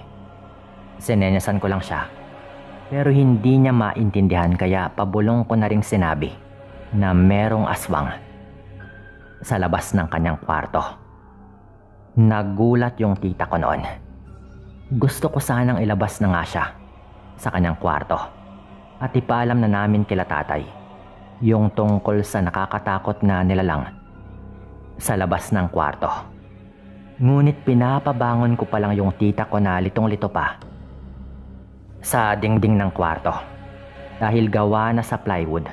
S1: Sinenyasan ko lang siya Pero hindi niya maintindihan kaya pabulong ko na ring sinabi na merong aswang sa labas ng kanyang kwarto. Nagulat yung tita ko noon. Gusto ko sanang ilabas na nga siya sa kanyang kwarto at ipaalam na namin kila tatay yung tungkol sa nakakatakot na nilalang sa labas ng kwarto. Ngunit pinapabangon ko pa lang yung tita ko na litong-lito pa sa dingding ng kwarto dahil gawa na sa plywood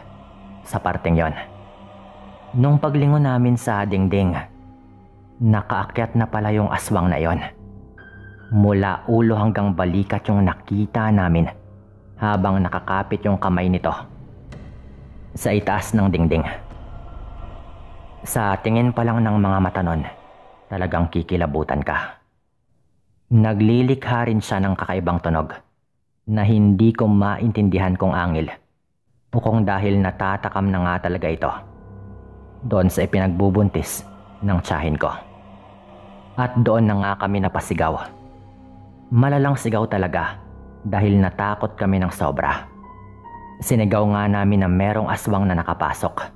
S1: sa parteng yon. Nung paglingon namin sa dingding, nakaakyat na pala yung aswang na yon. Mula ulo hanggang balikat yung nakita namin habang nakakapit yung kamay nito sa itaas ng dingding. Sa tingin pa lang ng mga mata nun, talagang kikilabutan ka. Naglilikha rin siya ng kakaibang tunog na hindi ko maintindihan kung angil o kung dahil natatakam na nga talaga ito doon sa ipinagbubuntis ng tiyahin ko. At doon na nga kami napasigaw. Malalang sigaw talaga dahil natakot kami ng sobra. Sinigaw nga namin na merong aswang na nakapasok.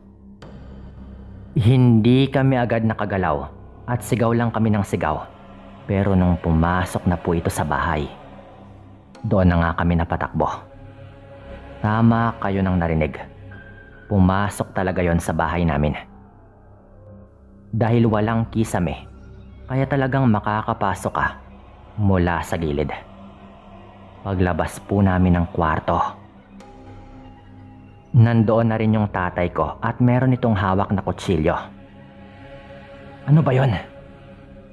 S1: Hindi kami agad nakagalaw at sigaw lang kami ng sigaw. Pero nung pumasok na po ito sa bahay, doon na nga kami napatakbo. Tama kayo nang narinig. Pumasok talaga yon sa bahay namin. Dahil walang kisame, kaya talagang makakapasok ka mula sa gilid. Paglabas po namin ng kwarto, nandoon na rin yung tatay ko at meron itong hawak na kutsilyo. Ano ba yon?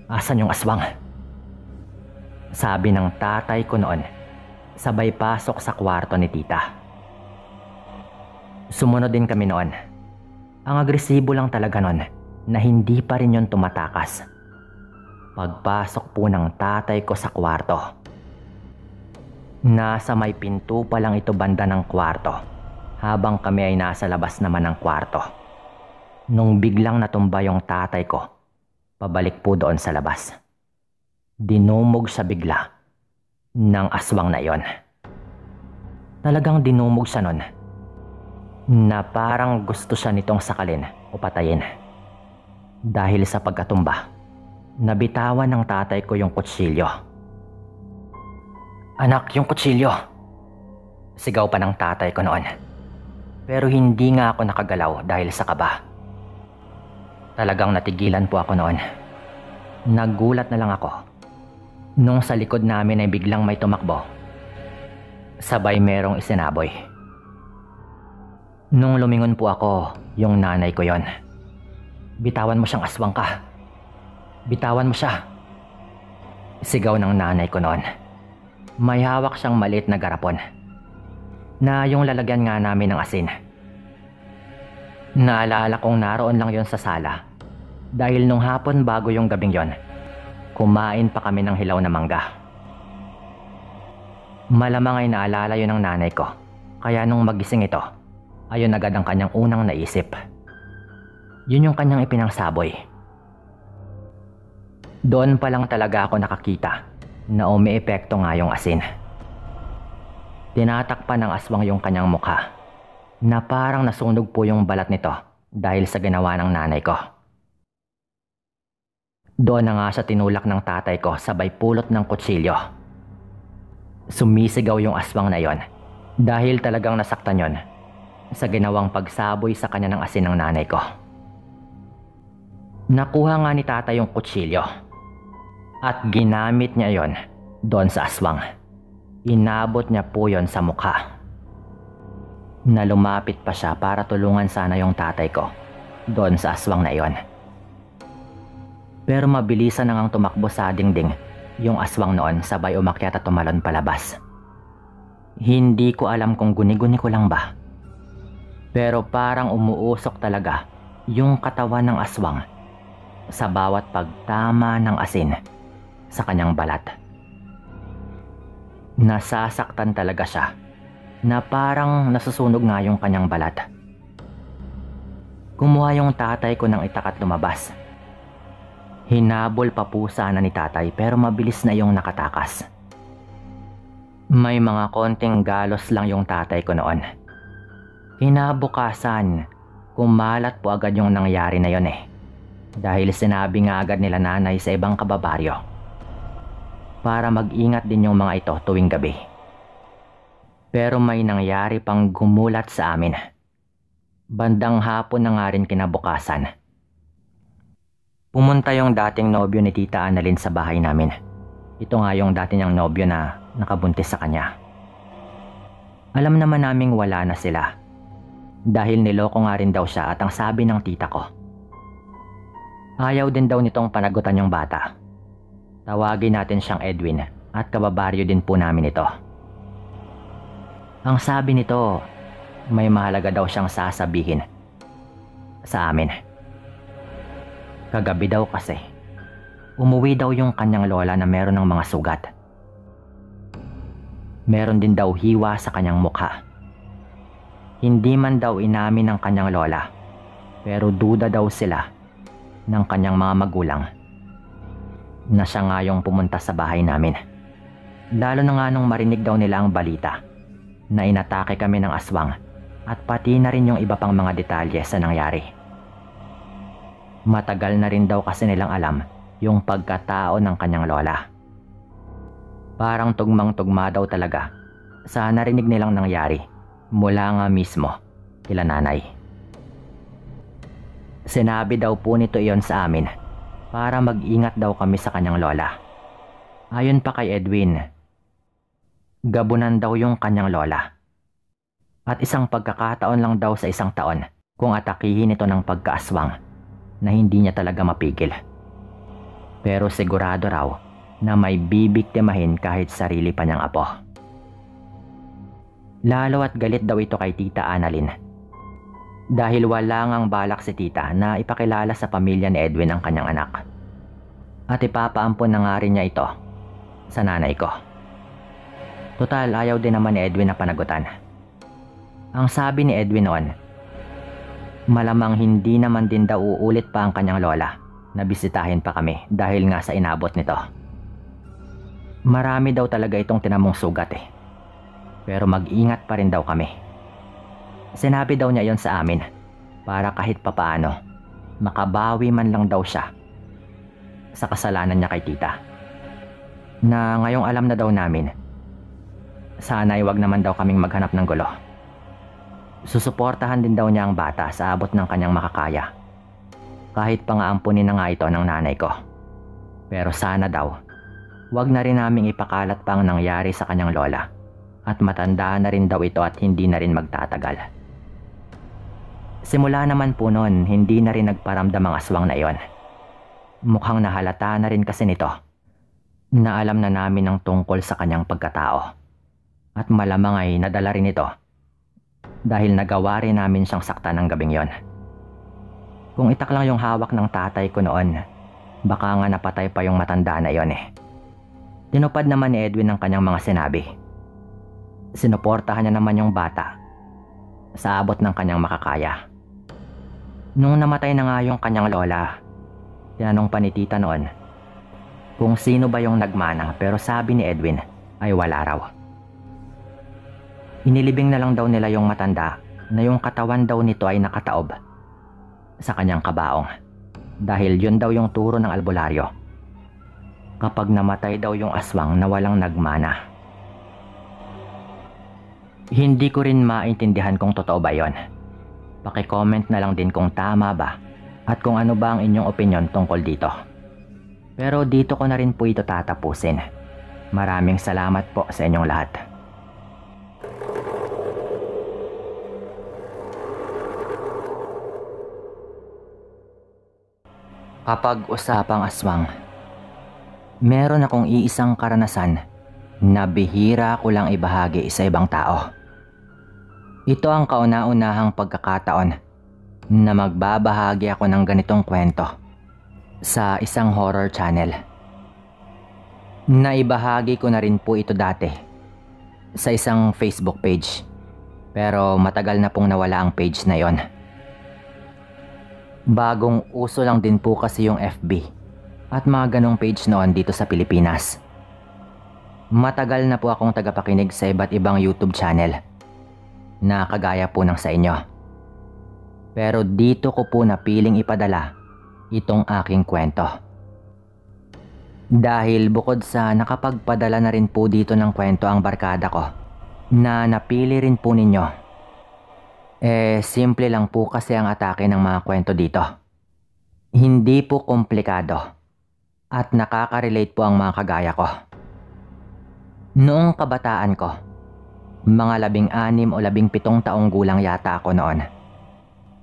S1: Asan yung aswang? Sabi ng tatay ko noon, sabay pasok sa kwarto ni tita. Sumunod din kami noon. Ang agresibo lang talaga noon na hindi pa rin yon tumatakas. Pagpasok po ng tatay ko sa kwarto, nasa may pinto pa lang ito banda ng kwarto habang kami ay nasa labas naman ng kwarto. Nung biglang natumba yung tatay ko, pabalik po doon sa labas. Dinumog siya bigla ng aswang na iyon. Talagang dinumog siya nun na parang gusto siya nitong sakalin o patayin. Dahil sa pagkatumba, nabitawan ng tatay ko yung kutsilyo. Anak, yung kutsilyo! Sigaw pa ng tatay ko noon. Pero hindi nga ako nakagalaw dahil sa kaba. Talagang natigilan po ako noon. Nagulat na lang ako nung sa likod namin ay biglang may tumakbo. Sabay merong isinaboy. Nung lumingon po ako, yung nanay ko yon. Bitawan mo siyang aswang ka. Bitawan mo siya. Sigaw ng nanay ko noon. May hawak siyang maliit na garapon na yung lalagyan nga namin ng asin. Naalala kong naroon lang yon sa sala dahil nung hapon bago yung gabing yon, kumain pa kami ng hilaw na mangga. Malamang ay naalala yun ng nanay ko, kaya nung magising ito, ayun agad ang kanyang unang naisip. Yun yung kanyang ipinangsaboy. Doon pa lang talaga ako nakakita na umiepekto nga yung asin. Tinatakpan ng aswang yung kanyang mukha na parang nasunog po yung balat nito dahil sa ginawa ng nanay ko. Doon na nga siya tinulak ng tatay ko sabay pulot ng kutsilyo. Sumisigaw yung aswang na yon dahil talagang nasaktan yon sa ginawang pagsaboy sa kanya ng asin ng nanay ko. Nakuha nga ni tatay yung kutsilyo at ginamit niya yon doon sa aswang. Inabot niya po yon sa mukha. Na lumapit pa siya para tulungan sana yung tatay ko doon sa aswang na yon. Pero mabilisan na ngang tumakbo sa dingding yung aswang noon sabay umakyat at tumalon palabas. Hindi ko alam kung guni-guni ko lang ba. Pero parang umuusok talaga yung katawan ng aswang sa bawat pagtama ng asin sa kanyang balat. Nasasaktan talaga siya na parang nasusunog nga yung kanyang balat. Kumuha yung tatay ko ng itak at lumabas. Hinabol pa po sana ni tatay pero mabilis na yung nakatakas. May mga konting galos lang yung tatay ko noon. Kinabukasan, kumalat po agad yung nangyari na yon dahil sinabi nga agad nila nanay sa ibang kababaryo para mag-ingat din yung mga ito tuwing gabi. Pero may nangyari pang gumulat sa amin. Bandang hapon na nga rin kinabukasan. Pumunta yung dating nobyo ni Tita Annalyn sa bahay namin. Ito nga yung dati niyang nobyo na nakabuntis sa kanya. Alam naman naming wala na sila. Dahil niloko nga rin daw siya at ang sabi ng tita ko, ayaw din daw nitong panagutan yung bata. Tawagin natin siyang Edwin at kababaryo din po namin ito. Ang sabi nito, may mahalaga daw siyang sasabihin sa amin. Kagabi daw kasi, umuwi daw yung kanyang lola na meron ng mga sugat. Meron din daw hiwa sa kanyang mukha. Hindi man daw inamin ng kanyang lola, pero duda daw sila ng kanyang mga magulang na siya nga yung pumunta sa bahay namin. Lalo na nga nung marinig daw nila ang balita na inatake kami ng aswang at pati na rin yung iba pang mga detalye sa nangyari. Matagal na rin daw kasi nilang alam yung pagkatao ng kanyang lola. Parang tugmang-tugma daw talaga sa narinig nilang nangyari mula nga mismo kila nanay. Sinabi daw po nito iyon sa amin para mag-ingat daw kami sa kanyang lola. Ayon pa kay Edwin, gabunan daw yung kanyang lola. At isang pagkakataon lang daw sa isang taon kung atakihin ito ng pagkaaswang na hindi niya talaga mapigil. Pero sigurado raw na may bibiktimahin kahit sarili pa niyang apo. Lalo at galit daw ito kay Tita Annalyn. Dahil wala ngang balak si tita na ipakilala sa pamilya ni Edwin ang kanyang anak. At ipapaampon na nga rin niya ito sa nanay ko. Total, ayaw din naman ni Edwin na panagutan. Ang sabi ni Edwin noon, malamang hindi naman din daw uulit pa ang kanyang lola na bisitahin pa kami dahil nga sa inabot nito. Marami daw talaga itong tinamong sugat pero mag-ingat pa rin daw kami. Sinabi daw niya yon sa amin para kahit papaano makabawi man lang daw siya sa kasalanan niya kay tita. Na ngayong alam na daw namin, sana'y wag naman daw kaming maghanap ng gulo. Susuportahan din daw niya ang bata sa abot ng kanyang makakaya. Kahit pa nga ampunin na nga ito ng nanay ko. Pero sana daw, wag na rin naming ipakalat pa ang nangyari sa kanyang lola. At matanda na rin daw ito at hindi na rin magtatagal. Simula naman po noon, hindi na rin nagparamdam ang aswang na iyon. Mukhang nahalata na rin kasi nito na alam na namin ang tungkol sa kanyang pagkatao. At malamang ay nadala rin ito dahil nagawa rin namin siyang saktan ng gabing yon. Kung itak lang yung hawak ng tatay ko noon, baka nga napatay pa yung matanda na yon Tinupad naman ni Edwin ang kanyang mga sinabi. Sinuportahan niya naman yung bata sa abot ng kanyang makakaya. Nung namatay na nga yung kanyang lola, tinanong pa ni tita noon kung sino ba yung nagmana, pero sabi ni Edwin ay wala raw. Inilibing na lang daw nila yung matanda na yung katawan daw nito ay nakataob sa kanyang kabaong dahil yun daw yung turo ng albularyo kapag namatay daw yung aswang na walang nagmana. Hindi ko rin maintindihan kung totoo ba yon. Paki-comment na lang din kung tama ba at kung ano ba ang inyong opinion tungkol dito. Pero dito ko na rin po ito tatapusin. Maraming salamat po sa inyong lahat. Kapag usapang aswang, meron akong iisang karanasan na bihira ko lang ibahagi sa ibang tao. Ito ang kauna-unahang pagkakataon na magbabahagi ako ng ganitong kwento sa isang horror channel. Naibahagi ko na rin po ito dati sa isang Facebook page, pero matagal na pong nawala ang page na yon. Bagong uso lang din po kasi yung FB at mga ganong page noon dito sa Pilipinas. Matagal na po akong tagapakinig sa iba't ibang YouTube channel na kagaya po ng sa inyo. Pero dito ko po napiling ipadala itong aking kwento. Dahil bukod sa nakapagpadala na rin po dito ng kwento ang barkada ko na napili rin po ninyo, simple lang po kasi ang atake ng mga kwento dito. Hindi po komplikado at nakaka-relate po ang mga kagaya ko. Noong kabataan ko, mga 16 o 17 taong gulang yata ako noon.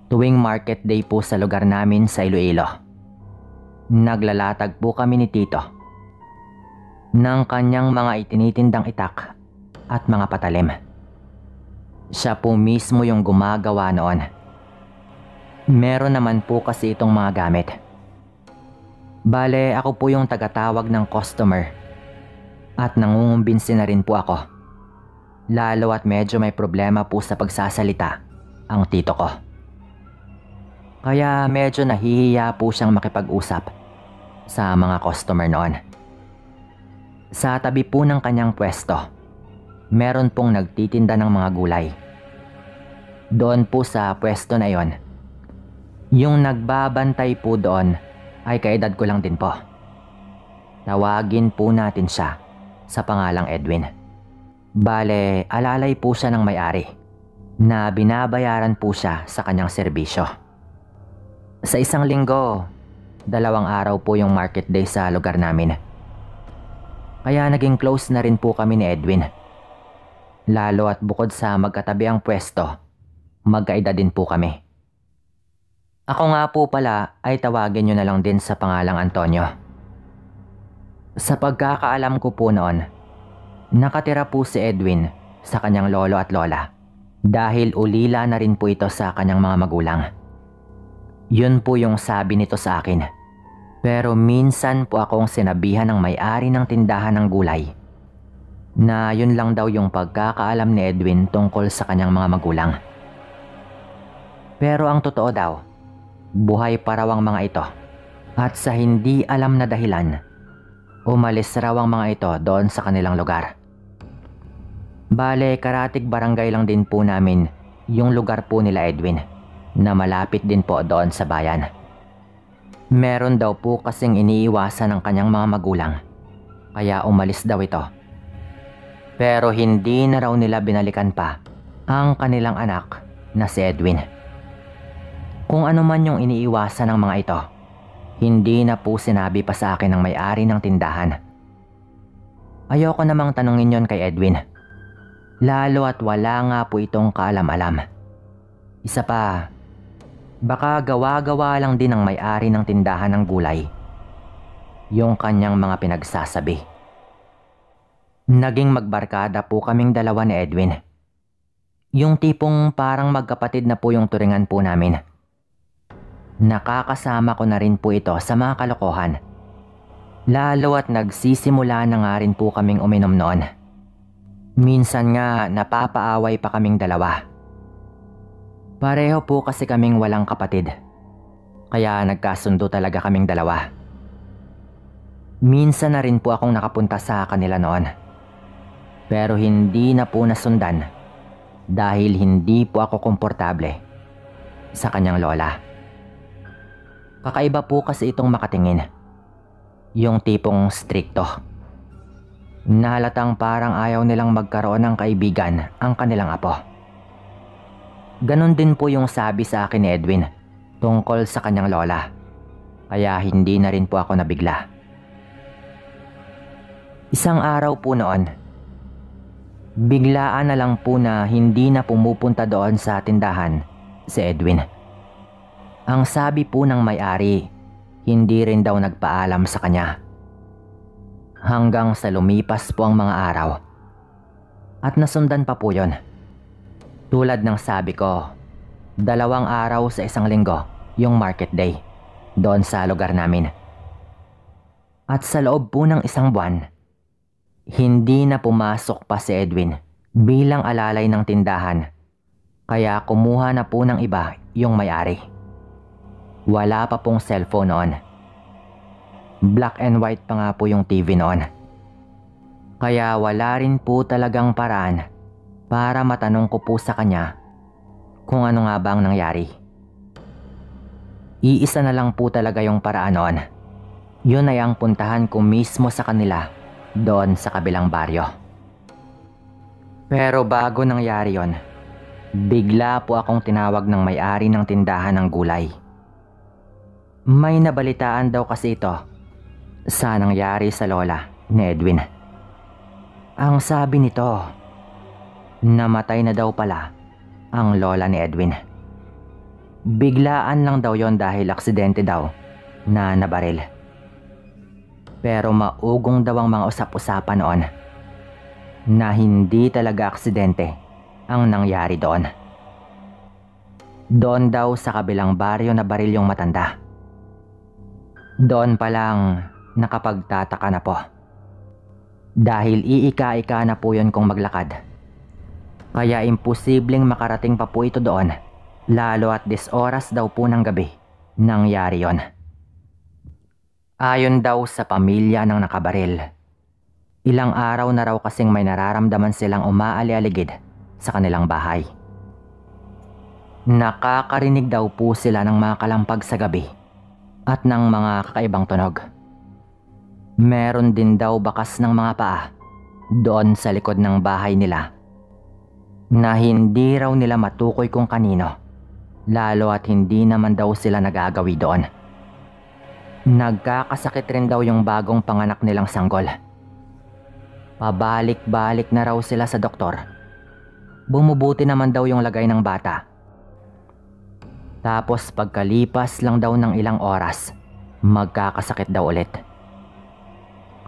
S1: Tuwing market day po sa lugar namin sa Iloilo, naglalatag po kami ni Tito ng kanyang mga itinitindang itak at mga patalim. Siya po mismo yung gumagawa noon. Meron naman po kasi itong mga gamit. Bale, ako po yung tagatawag ng customer at nangungumbinsi na rin po ako. Lalo at medyo may problema po sa pagsasalita ang tito ko. Kaya medyo nahihiya po siyang makipag-usap sa mga customer noon. Sa tabi po ng kanyang pwesto, meron pong nagtitinda ng mga gulay. Doon po sa pwesto na yon, yung nagbabantay po doon ay kaedad ko lang din po. Tawagin po natin siya sa pangalang Edwin. Bale, alalay po siya ng may-ari na binabayaran po siya sa kanyang serbisyo. Sa isang linggo, 2 araw po yung market day sa lugar namin. Kaya naging close na rin po kami ni Edwin. Lalo at bukod sa magkatabi ang pwesto, magkaedad din po kami. Ako nga po pala ay tawagin nyo na lang din sa pangalang Antonio. Sa pagkakaalam ko po noon, nakatira po si Edwin sa kanyang lolo at lola dahil ulila na rin po ito sa kanyang mga magulang. Yun po yung sabi nito sa akin. Pero minsan po akong sinabihan ng may-ari ng tindahan ng gulay na yun lang daw yung pagkakaalam ni Edwin tungkol sa kanyang mga magulang. Pero ang totoo daw, buhay pa raw ang mga ito at sa hindi alam na dahilan, umalis raw ang mga ito doon sa kanilang lugar. Bale, karatig barangay lang din po namin yung lugar po nila Edwin na malapit din po doon sa bayan. Meron daw po kasing iniiwasan ng kanyang mga magulang kaya umalis daw ito. Pero hindi na raw nila binalikan pa ang kanilang anak na si Edwin. Kung ano man yung iniiwasan ng mga ito, hindi na po sinabi pa sa akin ng may-ari ng tindahan. Ayoko namang tanungin yon kay Edwin. Lalo at wala nga po itong kaalam-alam. Isa pa, baka gawa-gawa lang din ng may-ari ng tindahan ng gulay yung kanyang mga pinagsasabi. Naging magbarkada po kaming dalawa ni Edwin. Yung tipong parang magkapatid na po yung turingan po namin. Nakakasama ko na rin po ito sa mga kalokohan. Lalo at nagsisimula na nga rin po kaming uminom noon. Minsan nga napapaaway pa kaming dalawa. Pareho po kasi kaming walang kapatid. Kaya nagkasundo talaga kaming dalawa. Minsan na rin po akong nakapunta sa kanila noon. Pero hindi na po nasundan dahil hindi po ako komportable sa kanyang lola. Kakaiba po kasi itong makatingin. Yung tipong strikto. Nahalatang parang ayaw nilang magkaroon ng kaibigan ang kanilang apo. Ganon din po yung sabi sa akin ni Edwin tungkol sa kanyang lola. Kaya hindi na rin po ako nabigla. Isang araw po noon, biglaan na lang po na hindi na pumupunta doon sa tindahan si Edwin. Ang sabi po ng may-ari, hindi rin daw nagpaalam sa kanya. Hanggang sa lumipas po ang mga araw. At nasundan pa po yon. Tulad ng sabi ko, 2 araw sa isang linggo yung market day doon sa lugar namin. At sa loob po ng 1 buwan, hindi na pumasok pa si Edwin bilang alalay ng tindahan. Kaya kumuha na po ng iba yung may-ari. Wala pa pong cellphone noon. Black and white pa nga po yung TV noon. Kaya wala rin po talagang paraan para matanong ko po sa kanya kung ano nga ba ang nangyari. Iisa na lang po talaga yung paraan noon. Yun ay ang puntahan ko mismo sa kanila doon sa kabilang baryo. Pero bago nangyari yon, bigla po akong tinawag ng may-ari ng tindahan ng gulay. May nabalitaan daw kasi ito sa nangyari sa lola ni Edwin. Ang sabi nito, namatay na daw pala ang lola ni Edwin. Biglaan lang daw yon dahil aksidente daw na nabaril. Pero maugong daw ang mga usap-usapan noon na hindi talaga aksidente ang nangyari doon. Doon daw sa kabilang baryo na baril yung matanda. Doon pa lang nakapagtataka na po. Dahil iika-ika na po yun kung maglakad. Kaya imposibleng makarating pa po ito doon, lalo at 10 oras daw po ng gabi nangyari yon. Ayon daw sa pamilya ng nakabaril, ilang araw na raw kasing may nararamdaman silang umaali-aligid sa kanilang bahay. Nakakarinig daw po sila ng mga kalampag sa gabi at ng mga kakaibang tunog. Meron din daw bakas ng mga paa doon sa likod ng bahay nila na hindi raw nila matukoy kung kanino, lalo at hindi naman daw sila nagagawi doon. Nagkakasakit rin daw yung bagong panganak nilang sanggol. Pabalik-balik na raw sila sa doktor. Bumubuti naman daw yung lagay ng bata. Tapos pagkalipas lang daw ng ilang oras, magkakasakit daw ulit.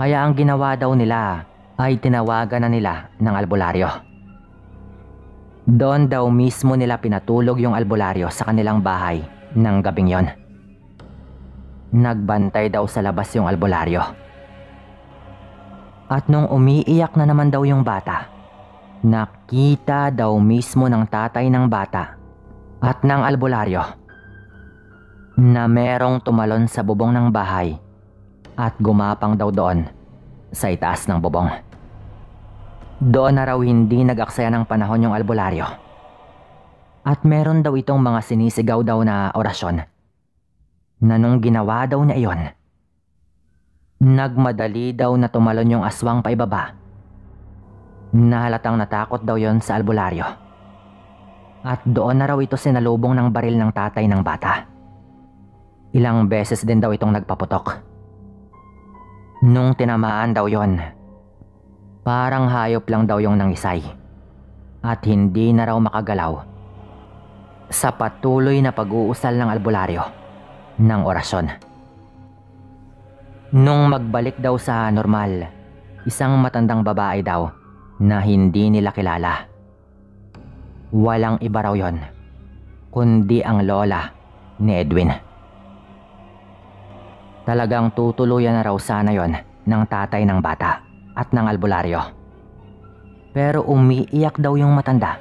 S1: Kaya ang ginawa daw nila ay tinawagan na nila ng albularyo. Doon daw mismo nila pinatulog yung albularyo sa kanilang bahay ng gabing yon. Nagbantay daw sa labas yung albularyo. At nung umiiyak na naman daw yung bata, nakita daw mismo ng tatay ng bata at ng albularyo na merong tumalon sa bubong ng bahay at gumapang daw doon sa itaas ng bubong. Doon na raw hindi nag-aksaya ng panahon yung albularyo. At meron daw itong mga sinisigaw daw na orasyon na nung ginawa daw niya iyon, nagmadali daw na tumalon yung aswang paibaba. Nahalatang natakot daw yon sa albularyo. At doon na raw ito sinalubong ng baril ng tatay ng bata. Ilang beses din daw itong nagpaputok. Nung tinamaan daw yon, parang hayop lang daw yung nangisay at hindi na raw makagalaw sa patuloy na pag-uusal ng albularyo ng orasyon. Nung magbalik daw sa normal, isang matandang babae daw na hindi nila kilala. Walang iba raw yon, kundi ang lola ni Edwin. Talagang tutuluyan na raw sana yon ng tatay ng bata at ng albularyo. Pero umiiyak daw yung matanda.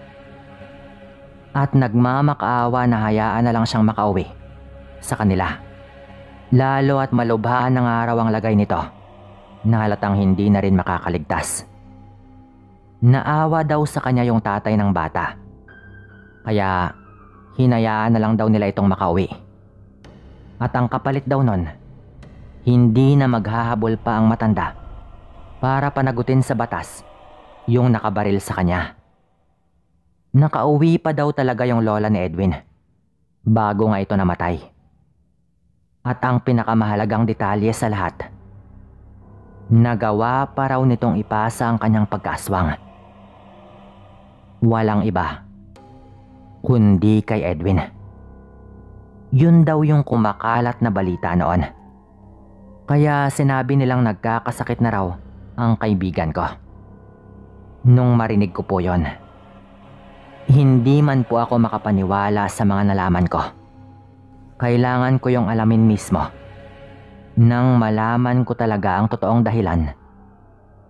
S1: At nagmamakaawa na hayaan na lang siyang makauwi sa kanila. Lalo at malubhaan ng araw ang lagay nito na halatang hindi na rin makakaligtas. Naawa daw sa kanya yung tatay ng bata. Kaya hinayaan na lang daw nila itong makauwi. At ang kapalit daw nun, hindi na maghahabol pa ang matanda para panagutin sa batas yung nakabaril sa kanya. Nakauwi pa daw talaga yung lola ni Edwin bago nga ito namatay. At ang pinakamahalagang detalye sa lahat, nagawa pa raw nitong ipasa ang kanyang pagkaswang. Walang iba kundi kay Edwin. Yun daw yung kumakalat na balita noon. Kaya sinabi nilang nagkakasakit na raw ang kaibigan ko. Nung marinig ko po yon, hindi man po ako makapaniwala sa mga nalaman ko. Kailangan ko yung alamin mismo nang malaman ko talaga ang totoong dahilan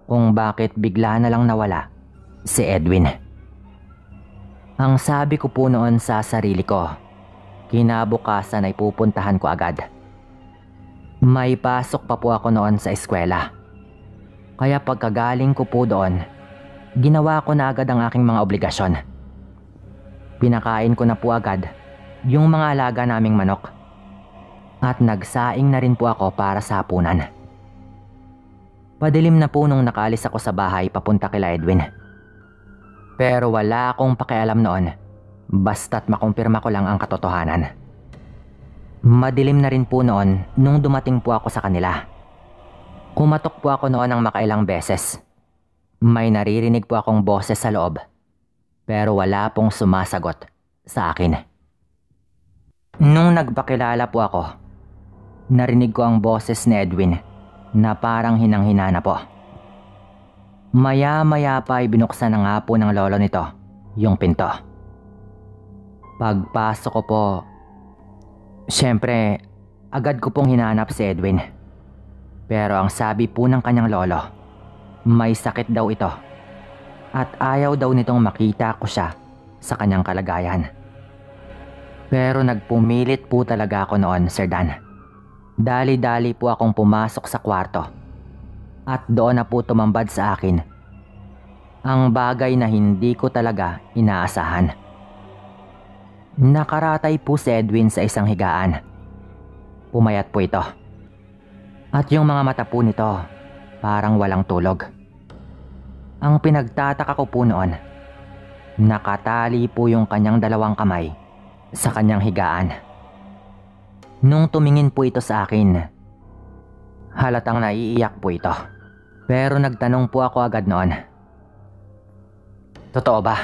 S1: kung bakit bigla na lang nawala si Edwin. Ang sabi ko po noon sa sarili ko, kinabukasan ay pupuntahan ko agad. May pasok pa po ako noon sa eskwela. Kaya pagkagaling ko po doon, ginawa ko na agad ang aking mga obligasyon. Pinakain ko na po agad yung mga alaga naming manok. At nagsaing na rin po ako para sa hapunan. Padilim na po nung nakaalis ako sa bahay papunta kila Edwin. Pero wala akong pakialam noon, basta't makumpirma ko lang ang katotohanan. Madilim na rin po noon nung dumating po ako sa kanila. Kumatok po ako noon ng makailang beses. May naririnig po akong boses sa loob, pero wala pong sumasagot sa akin. Nung nagpakilala po ako, narinig ko ang boses ni Edwin na parang hinang-hina na po. Maya-maya pa ay binuksan na nga po ng lolo nito yung pinto. Pagpasok ko po, syempre, agad ko pong hinanap si Edwin. Pero ang sabi po ng kanyang lolo, may sakit daw ito at ayaw daw nitong makita ko siya sa kanyang kalagayan. Pero nagpumilit po talaga ako noon, Sir Dan. Dali-dali po akong pumasok sa kwarto at doon na po tumambad sa akin ang bagay na hindi ko talaga inaasahan. Nakaratay po si Edwin sa isang higaan. Pumayat po ito. At yung mga mata po nito parang walang tulog. Ang pinagtataka ko po noon, nakatali po yung kanyang dalawang kamay sa kanyang higaan. Nung tumingin po ito sa akin, halatang naiiyak po ito. Pero nagtanong po ako agad noon, totoo ba?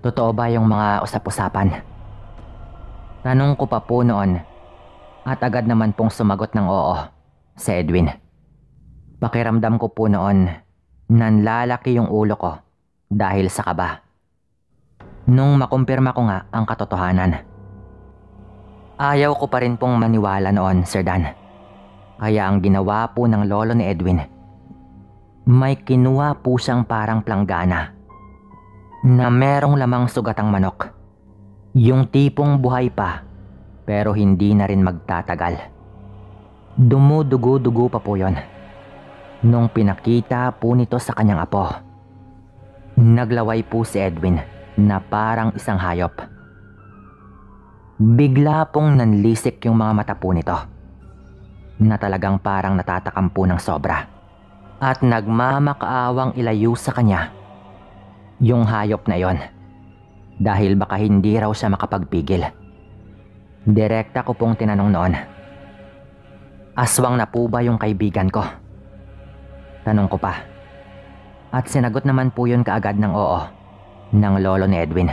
S1: Totoo ba yung mga usap-usapan? Tanong ko pa po noon at agad naman pong sumagot ng oo si Edwin. Pakiramdam ko po noon, nanlalaki yung ulo ko dahil sa kaba. Nung makumpirma ko nga ang katotohanan, ayaw ko pa rin pong maniwala noon, Sir Dan. Kaya ang ginawa po ng lolo ni Edwin, may kinuha po siyang parang planggana na merong lamang sugatang manok. Yung tipong buhay pa pero hindi na rin magtatagal. Dumudugo-dugo pa po yon. Nung pinakita po nito sa kanyang apo, naglaway po si Edwin na parang isang hayop. Bigla pong nanlisik yung mga mata po nito na talagang parang natatakam po ng sobra at nagmamakaawang ilayo sa kanya yung hayop na yon dahil baka hindi raw siya makapagpigil. Direkta ko pong tinanong noon, aswang na po ba yung kaibigan ko? Tanong ko pa. At sinagot naman po yun kaagad ng oo ng lolo ni Edwin.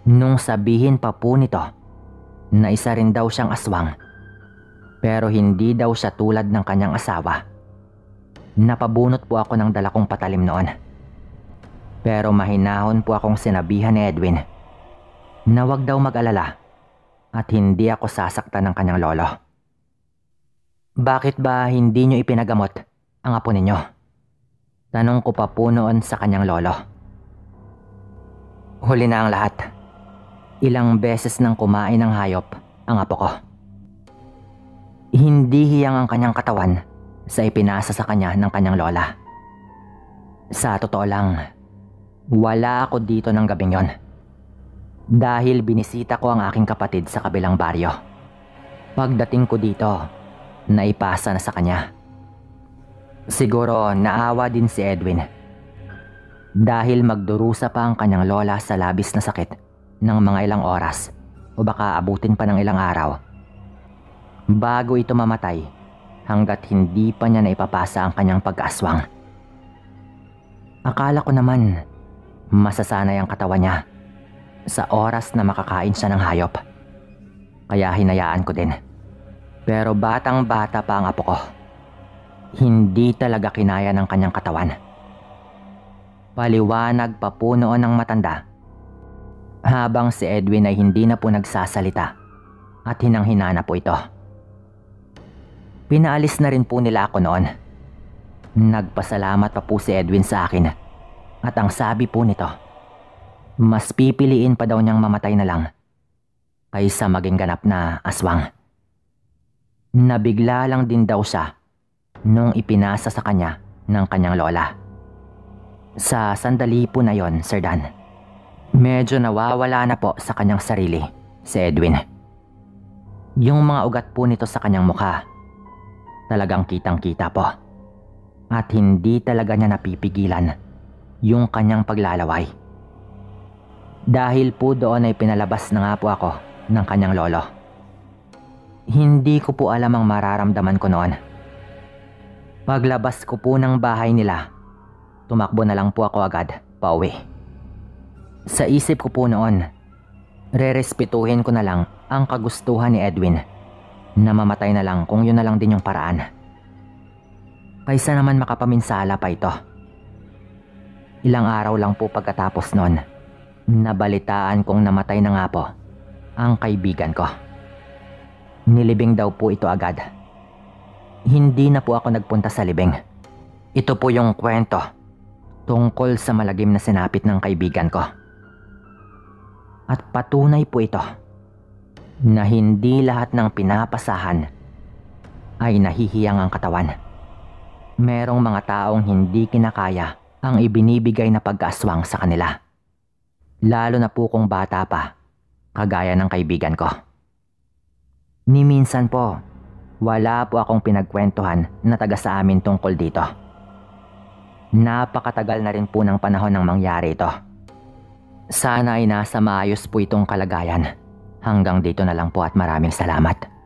S1: Nung sabihin pa po nito na isa rin daw siyang aswang pero hindi daw siya tulad ng kanyang asawa, napabunot po ako ng dala kong patalim noon. Pero mahinahon po akong sinabihan ni Edwin na wag daw mag-alala at hindi ako sasaktan ng kanyang lolo. Bakit ba hindi nyo ipinagamot ang apo ninyo? Tanong ko pa po noon sa kanyang lolo. Huli na ang lahat. Ilang beses nang kumain ng hayop ang apo ko. Hindi hiyang ang kanyang katawan sa ipinasa sa kanya ng kanyang lola. Sa totoo lang, wala ako dito ng gabing yon. Dahil binisita ko ang aking kapatid sa kabilang baryo. Pagdating ko dito, naipasa na sa kanya. Siguro naawa din si Edwin dahil magdurusa pa ang kanyang lola sa labis na sakit ng mga ilang oras o baka abutin pa ng ilang araw bago ito mamatay hanggat hindi pa niya naipapasa ang kanyang pag-aswang. Akala ko naman masasanay ang katawan niya sa oras na makakain siya ng hayop, kaya hinayaan ko din. Pero batang-bata pa ang apo ko. Hindi talaga kinaya ng kanyang katawan. Paliwanag pa po noon ng matanda habang si Edwin ay hindi na po nagsasalita at hinang-hina na po ito. Pinaalis na rin po nila ako noon. Nagpasalamat pa po si Edwin sa akin at ang sabi po nito, mas pipiliin pa daw niyang mamatay na lang kaysa maging ganap na aswang. Nabigla lang din daw siya nung ipinasa sa kanya ng kanyang lola. Sa sandali po na yon, Sir Dan, medyo nawawala na po sa kanyang sarili si Edwin. Yung mga ugat po nito sa kanyang mukha, talagang kitang-kita po. At hindi talaga niya napipigilan yung kanyang paglalaway. Dahil po doon ay pinalabas na nga po ako ng kanyang lolo. Hindi ko po alam ang mararamdaman ko noon. Paglabas ko po ng bahay nila, tumakbo na lang po ako agad pauwi. Sa isip ko po noon, rerespetuhin ko na lang ang kagustuhan ni Edwin na mamatay na lang kung yun na lang din yung paraan. Kaysa naman makapaminsala pa ito. Ilang araw lang po pagkatapos noon, nabalitaan kong namatay na nga po ang kaibigan ko. Nilibing daw po ito agad. Hindi na po ako nagpunta sa libing. Ito po yung kwento tungkol sa malagim na sinapit ng kaibigan ko. At patunay po ito na hindi lahat ng pinapasahan ay nahihiyang ang katawan. Merong mga taong hindi kinakaya ang ibinibigay na pag-aswang sa kanila. Lalo na po kung bata pa, kagaya ng kaibigan ko. Ni minsan po, wala po akong pinagkwentuhan na taga sa amin tungkol dito. Napakatagal na rin po ng panahon nang mangyari ito. Sana ay nasa maayos po itong kalagayan. Hanggang dito na lang po at maraming salamat.